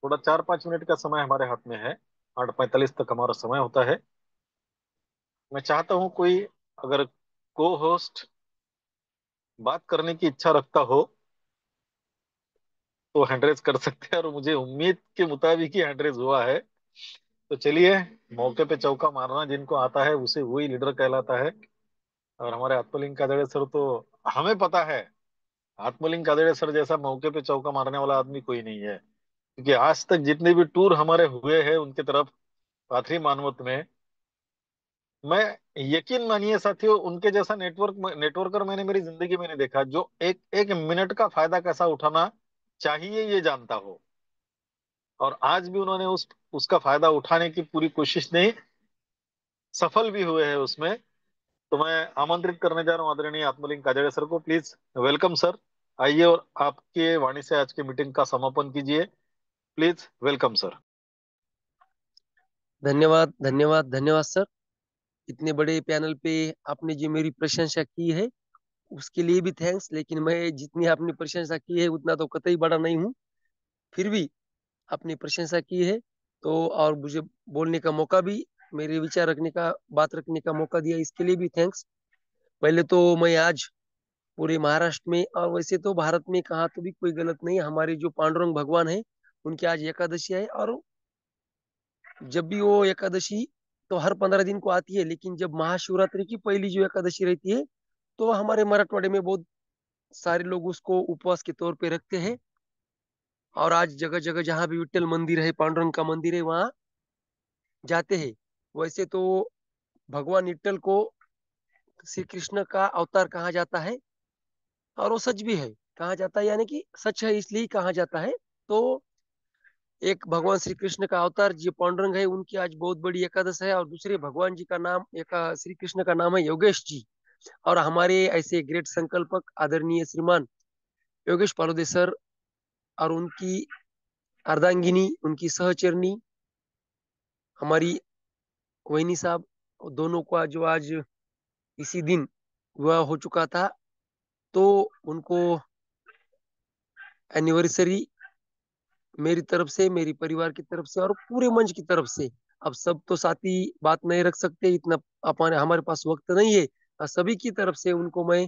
Speaker 1: थोड़ा 4-5 मिनट का समय हमारे हाथ में है। 8:45 तक हमारा समय होता है। मैं चाहता हूँ कोई अगर को होस्ट बात करने की इच्छा रखता हो तो हैंड रेज कर सकते हैं, और मुझे उम्मीद के मुताबिक ही हैंड रेज हुआ है। तो चलिए, मौके पे चौका मारना जिनको आता है उसे वही लीडर कहलाता है। और हमारे आत्मलिंग कादड़े सर तो, हमें पता है, आत्मलिंग कादड़े सर जैसा मौके पे चौका मारने वाला आदमी कोई नहीं है, क्योंकि आज तक जितने भी टूर हमारे हुए हैं उनके तरफ पाथरी मानवत में, मैं, यकीन मानिए साथियों, उनके जैसा नेटवर्कर मैंने मेरी जिंदगी में नहीं देखा, जो एक एक मिनट का फायदा कैसा उठाना चाहिए ये जानता हो। और आज भी उन्होंने उसका फायदा उठाने की पूरी कोशिश नहीं, सफल भी हुए हैं उसमें। तो मैं आमंत्रित करने जा रहा हूँ आदरणीय आत्मलिंग काजड़े सर को। Please welcome sir. आइए और आपके वाणी से आज की मीटिंग का समापन कीजिए। Please welcome sir.
Speaker 3: धन्यवाद धन्यवाद धन्यवाद सर। इतने बड़े पैनल पे आपने जो मेरी प्रशंसा की है उसके लिए भी थैंक्स, लेकिन मैं जितनी आपने प्रशंसा की है उतना तो कतई बड़ा नहीं हूँ। फिर भी आपने प्रशंसा की है तो, और मुझे बोलने का मौका भी, मेरे विचार रखने का, बात रखने का मौका दिया, इसके लिए भी थैंक्स। पहले तो मैं आज पूरे महाराष्ट्र में, और वैसे तो भारत में कहा तो भी कोई गलत नहीं, हमारे जो पांडुरंग भगवान है उनकी आज एकादशी है। और जब भी वो एकादशी तो हर 15 दिन को आती है, लेकिन जब महाशिवरात्रि की पहली जो एकादशी रहती है तो हमारे मराठवाड़े में बहुत सारे लोग उसको उपवास के तौर पे रखते हैं। और आज जगह जगह जहाँ भी विठ्ठल मंदिर है, पांडुरंग का मंदिर है, वहाँ जाते हैं। वैसे तो भगवान विठ्ठल को श्री कृष्ण का अवतार कहा जाता है, और वो सच भी है, कहा जाता है, यानी कि सच है इसलिए कहा जाता है। तो एक भगवान श्री कृष्ण का अवतार जो पांडुरंग है उनकी आज बहुत बड़ी एकादश है, और दूसरे भगवान जी का नाम, एक श्री कृष्ण का नाम है योगेश जी। और हमारे ऐसे ग्रेट संकल्पक आदरणीय श्रीमान योगेश पालोदे सर, और उनकी अर्धांगिनी, उनकी सहचरनी हमारी वहिनी साहब, दोनों का जो आज इसी दिन विवाह हो चुका था, तो उनको एनिवर्सरी मेरी तरफ से, मेरी परिवार की तरफ से और पूरे मंच की तरफ से। अब सब तो साथी बात नहीं रख सकते, इतना अपन हमारे पास वक्त नहीं है। सभी की तरफ से उनको मैं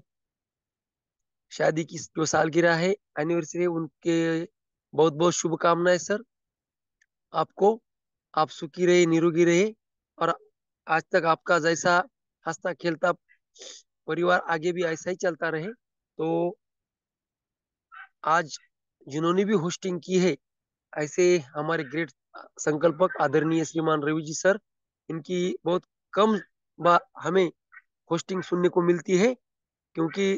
Speaker 3: शादी की जो सालगिरह है, एनिवर्सरी, उनके बहुत बहुत शुभकामनाएं सर आपको। आप सुखी रहे, निरोगी रहे, और आज तक आपका जैसा हंसता खेलता परिवार आगे भी ऐसा ही चलता रहे। तो आज जिन्होंने भी होस्टिंग की है, ऐसे हमारे ग्रेट संकल्पक आदरणीय श्रीमान रवि जी सर, इनकी बहुत कम हमें होस्टिंग सुनने को मिलती है, क्योंकि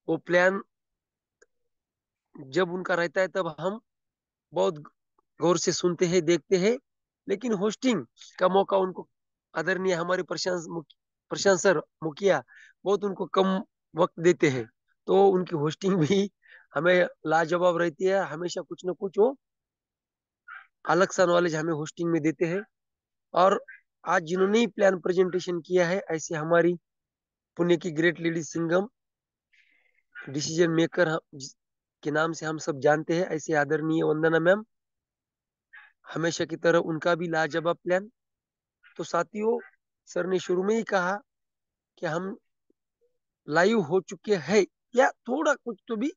Speaker 3: वो प्लान जब उनका रहता है तब हम बहुत गौर से सुनते हैं, देखते हैं। लेकिन होस्टिंग का मौका उनको, आदरणीय हमारे प्रशांत सर मुखिया, बहुत उनको कम वक्त देते हैं। तो उनकी होस्टिंग भी हमें लाजवाब रहती है, हमेशा कुछ न कुछ वो अलग सा नॉलेज हमें होस्टिंग में देते हैं। और आज जिन्होंने ही प्लान प्रेजेंटेशन किया है, ऐसे हमारी पुणे की great lady Singham, decision maker के नाम से हम सब जानते हैं, ऐसे आदरणीय वंदना मैम, हमेशा की तरह उनका भी लाजवाब प्लान। तो साथियों, सर ने शुरू में ही कहा कि हम लाइव हो चुके हैं, या थोड़ा कुछ तो भी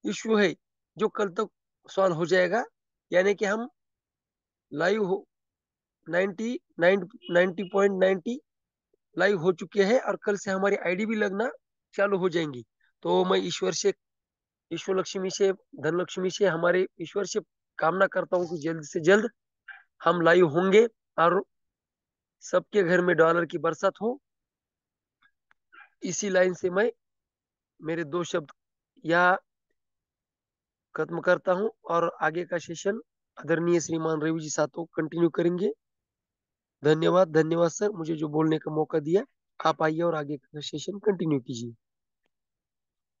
Speaker 3: इश्यू है जो कल तक सॉल्व हो जाएगा, यानी कि हम लाइव हो 90 लाइव हो चुके हैं, और कल से हमारी आईडी भी लगना चालू हो जाएंगी। तो मैं ईश्वर से, ईश्वर लक्ष्मी से, धन लक्ष्मी से, हमारे ईश्वर से कामना करता हूँ कि जल्द से जल्द हम लाइव होंगे, और सबके घर में डॉलर की बरसात हो। इसी लाइन से मैं मेरे दो शब्द या खत्म करता हूँ, और आगे का सेशन आदरणीय श्रीमान रवि जी साथों कंटिन्यू करेंगे। धन्यवाद धन्यवाद सर, मुझे जो बोलने का मौका दिया। आप आइए और आगे का सेशन कंटिन्यू कीजिए।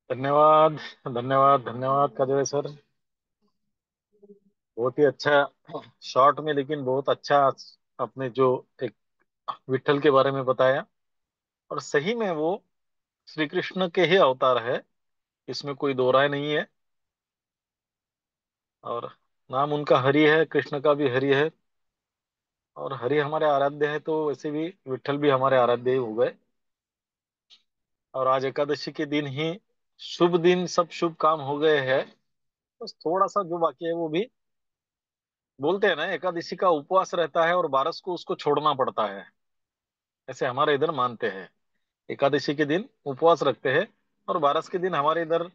Speaker 1: धन्यवाद धन्यवाद धन्यवाद काजड़े सर। बहुत ही अच्छा, शॉर्ट में लेकिन बहुत अच्छा आपने जो एक विठल के बारे में बताया। और सही में वो श्री कृष्ण के ही अवतार है, इसमें कोई दो राय नहीं है। और नाम उनका हरि है, कृष्ण का भी हरि है। और हरि हमारे आराध्य है, तो वैसे भी विठल भी हमारे आराध्य ही हो गए। और आज एकादशी के दिन ही शुभ दिन, सब शुभ काम हो गए हैं। बस थोड़ा सा जो बाकी है वो भी, बोलते हैं ना एकादशी का उपवास रहता है और 12 को उसको छोड़ना पड़ता है, ऐसे हमारे इधर मानते हैं। एकादशी के दिन उपवास रखते हैं, और 12 के दिन हमारे इधर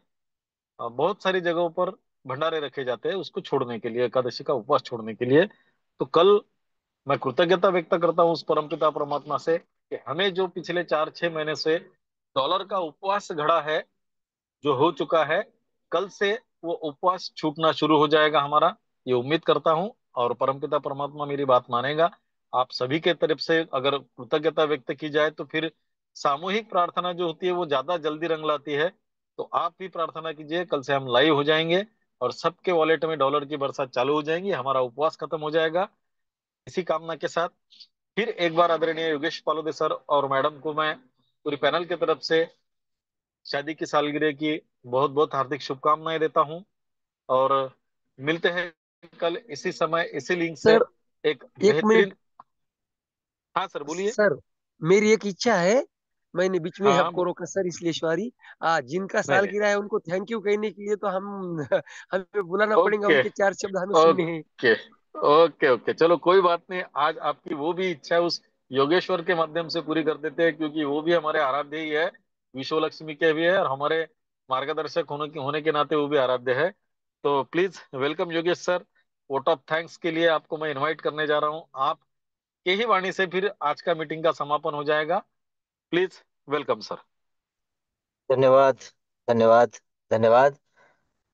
Speaker 1: बहुत सारी जगहों पर भंडारे रखे जाते हैं उसको छोड़ने के लिए, एकादशी का उपवास छोड़ने के लिए। तो कल मैं कृतज्ञता व्यक्त करता हूँ उस परमपिता परमात्मा से कि हमें जो पिछले 4-6 महीने से डॉलर का उपवास घड़ा है, जो हो चुका है, कल से वो उपवास छूटना शुरू हो जाएगा हमारा, ये उम्मीद करता हूँ। और परमपिता परमात्मा मेरी बात मानेगा। आप सभी के तरफ से अगर कृतज्ञता व्यक्त की जाए तो फिर सामूहिक प्रार्थना जो होती है वो ज्यादा जल्दी रंग लाती है। तो आप भी प्रार्थना कीजिए, कल से हम लाइव हो जाएंगे और सबके वॉलेट में डॉलर की बरसात चालू हो जाएगी, हमारा उपवास खत्म हो जाएगा। इसी कामना के साथ फिर एक बार आदरणीय योगेश पालोदे सर और मैडम को मैं पूरी पैनल की तरफ से शादी की सालगिरह की बहुत बहुत हार्दिक शुभकामनाएं देता हूं। और मिलते हैं कल इसी समय इसी लिंक से
Speaker 3: सर,
Speaker 1: एक
Speaker 3: 1 मिनट।
Speaker 1: बेहतरीन। हाँ सर बोलिए।
Speaker 3: सर, मेरी एक इच्छा है। मैंने बीच में ही
Speaker 1: हाँ
Speaker 3: आपको रोका सर, इसलिए सॉरी। जिनका
Speaker 1: नहीं नहीं।
Speaker 3: सालगिरह है उनको थैंक यू कहने के लिए तो हम हमें बुलाना पड़ेगा,
Speaker 1: ओके
Speaker 3: उनके 4 शब्द हमें सुनने हैं।
Speaker 1: ओके ओके ओके, चलो कोई बात नहीं, आज आपकी वो भी इच्छा है उस योगेश्वर के माध्यम से पूरी कर देते हैं, क्योंकि वो भी हमारे आराध्य ही है, विश्व लक्ष्मी के भी है और हमारे मार्गदर्शक होने के नाते वो भी आराध्य है। तो please welcome Yogesh sir. Vote of thanks के लिए आपको मैं इनवाइट करने जा रहा हूँ, आपके ही वाणी से फिर आज का मीटिंग का समापन हो जाएगा। Please welcome sir.
Speaker 4: धन्यवाद, धन्यवाद, धन्यवाद,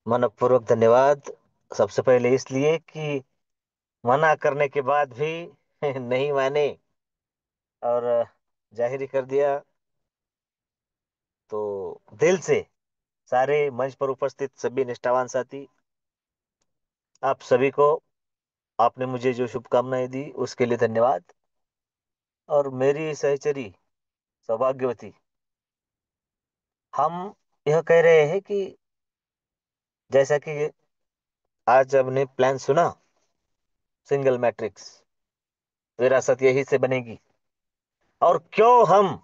Speaker 4: मनपूर्वक धन्यवाद। सबसे पहले इसलिए कि मना करने के बाद भी नहीं माने और जाहिर ही कर दिया। तो दिल से सारे मंच पर उपस्थित सभी निष्ठावान साथी, आप सभी को आपने मुझे जो शुभकामनाएं दी उसके लिए धन्यवाद। और मेरी सहचरी सौभाग्यवती, हम यह कह रहे हैं कि जैसा कि आज हमने प्लान सुना, सिंगल मैट्रिक्स विरासत यही से बनेगी। और क्यों हम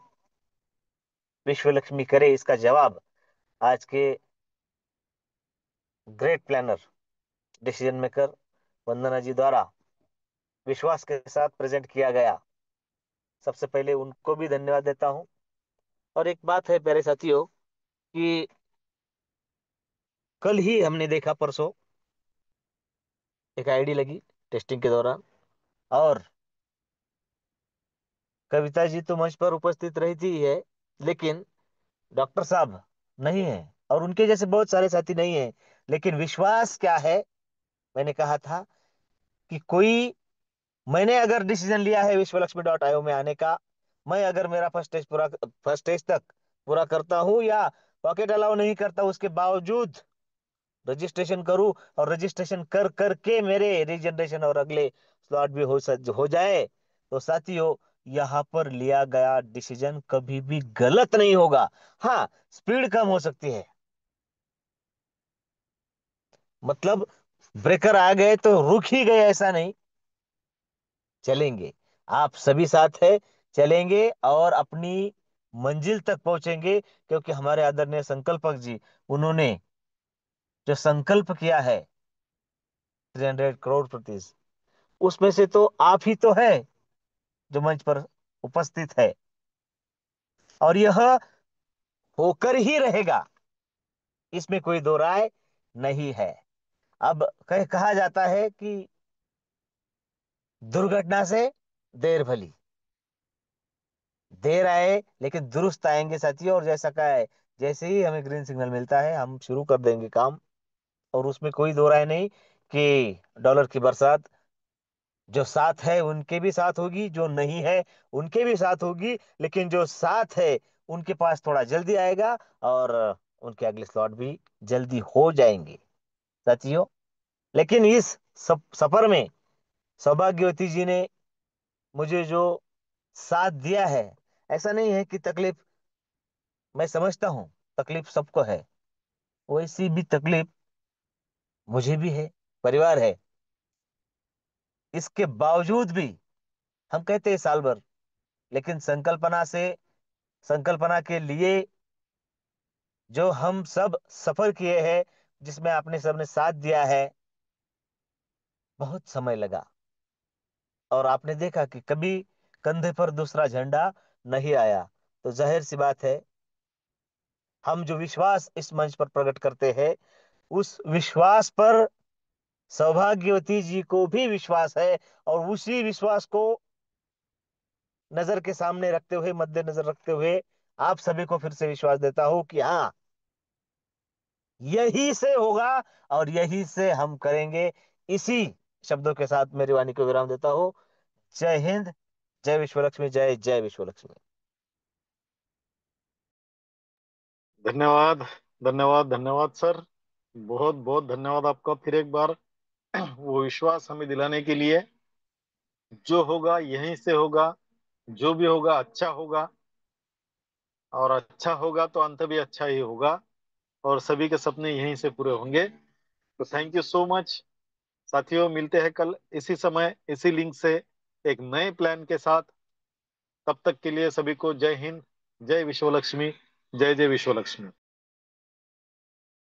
Speaker 4: विश्व लक्ष्मी करे, इसका जवाब आज के ग्रेट प्लानर, डिसीजन मेकर वंदना जी द्वारा विश्वास के साथ प्रेजेंट किया गया। सबसे पहले उनको भी धन्यवाद देता हूं। और एक बात है प्यारे साथियों कि कल ही हमने देखा, परसों एक आईडी लगी टेस्टिंग के दौरान, और कविता जी तो मंच पर उपस्थित रही थी है, लेकिन डॉक्टर साहब नहीं है और उनके जैसे बहुत सारे साथी नहीं है। लेकिन विश्वास क्या है, मैंने कहा था कि कोई, मैंने अगर डिसीजन लिया है विश्वलक्ष्मी.io में आने का, मैं अगर मेरा फर्स्ट स्टेज तक पूरा करता हूं या पॉकेट अलाउ नहीं करता, उसके बावजूद रजिस्ट्रेशन करूं और रजिस्ट्रेशन कर करके मेरे रीजनरेशन और अगले स्लॉट भी हो जाए, तो साथियों यहाँ पर लिया गया डिसीजन कभी भी गलत नहीं होगा। हाँ, स्पीड कम हो सकती है, मतलब ब्रेकर आ गए तो रुक ही गए ऐसा नहीं, चलेंगे। आप सभी साथ है, चलेंगे और अपनी मंजिल तक पहुंचेंगे, क्योंकि हमारे आदरणीय संकल्पक जी, उन्होंने जो संकल्प किया है 300 करोड़ प्रति, उसमें से तो आप ही तो है जो मंच पर उपस्थित है, और यह होकर ही रहेगा, इसमें कोई दो राय नहीं है। अब कहा जाता है कि दुर्घटना से देर भली, देर आए लेकिन दुरुस्त आएंगे साथियों। और जैसा कहा है, जैसे ही हमें ग्रीन सिग्नल मिलता है हम शुरू कर देंगे काम, और उसमें कोई दो राय नहीं कि डॉलर की बरसात जो साथ है उनके भी साथ होगी, जो नहीं है उनके भी साथ होगी, लेकिन जो साथ है उनके पास थोड़ा जल्दी आएगा और उनके अगले स्लॉट भी जल्दी हो जाएंगे साथियों। लेकिन इस सफर में सौभाग्यवती जी ने मुझे जो साथ दिया है, ऐसा नहीं है कि तकलीफ, मैं समझता हूँ तकलीफ सबको है, वैसी भी तकलीफ मुझे भी है, परिवार है। इसके बावजूद भी हम कहते हैं साल भर, लेकिन संकल्पना के लिए जो हम सब सफर किए हैं, जिसमें आपने सबने साथ दिया है, बहुत समय लगा। और आपने देखा कि कभी कंधे पर दूसरा झंडा नहीं आया। तो जाहिर सी बात है, हम जो विश्वास इस मंच पर प्रकट करते हैं, उस विश्वास पर सौभाग्यवती जी को भी विश्वास है, और उसी विश्वास को नजर के सामने रखते हुए, मद्देनजर रखते हुए, आप सभी को फिर से विश्वास देता हूं कि हाँ, यही से होगा और यही से हम करेंगे। इसी शब्दों के साथ मेरी वाणी को विराम देता हूं। जय हिंद, जय विश्वलक्ष्मी, जय जय विश्वलक्ष्मी।
Speaker 1: धन्यवाद, धन्यवाद, धन्यवाद सर। बहुत बहुत धन्यवाद आपका फिर एक बार वो विश्वास हमें दिलाने के लिए। जो होगा यहीं से होगा, जो भी होगा अच्छा होगा, और अच्छा होगा तो अंत भी अच्छा ही होगा, और सभी के सपने यहीं से पूरे होंगे। तो थैंक यू सो मच साथियों। मिलते हैं कल इसी समय इसी लिंक से एक नए प्लान के साथ। तब तक के लिए सभी को जय हिंद, जय विश्वलक्ष्मी, जय जय विश्वलक्ष्मी।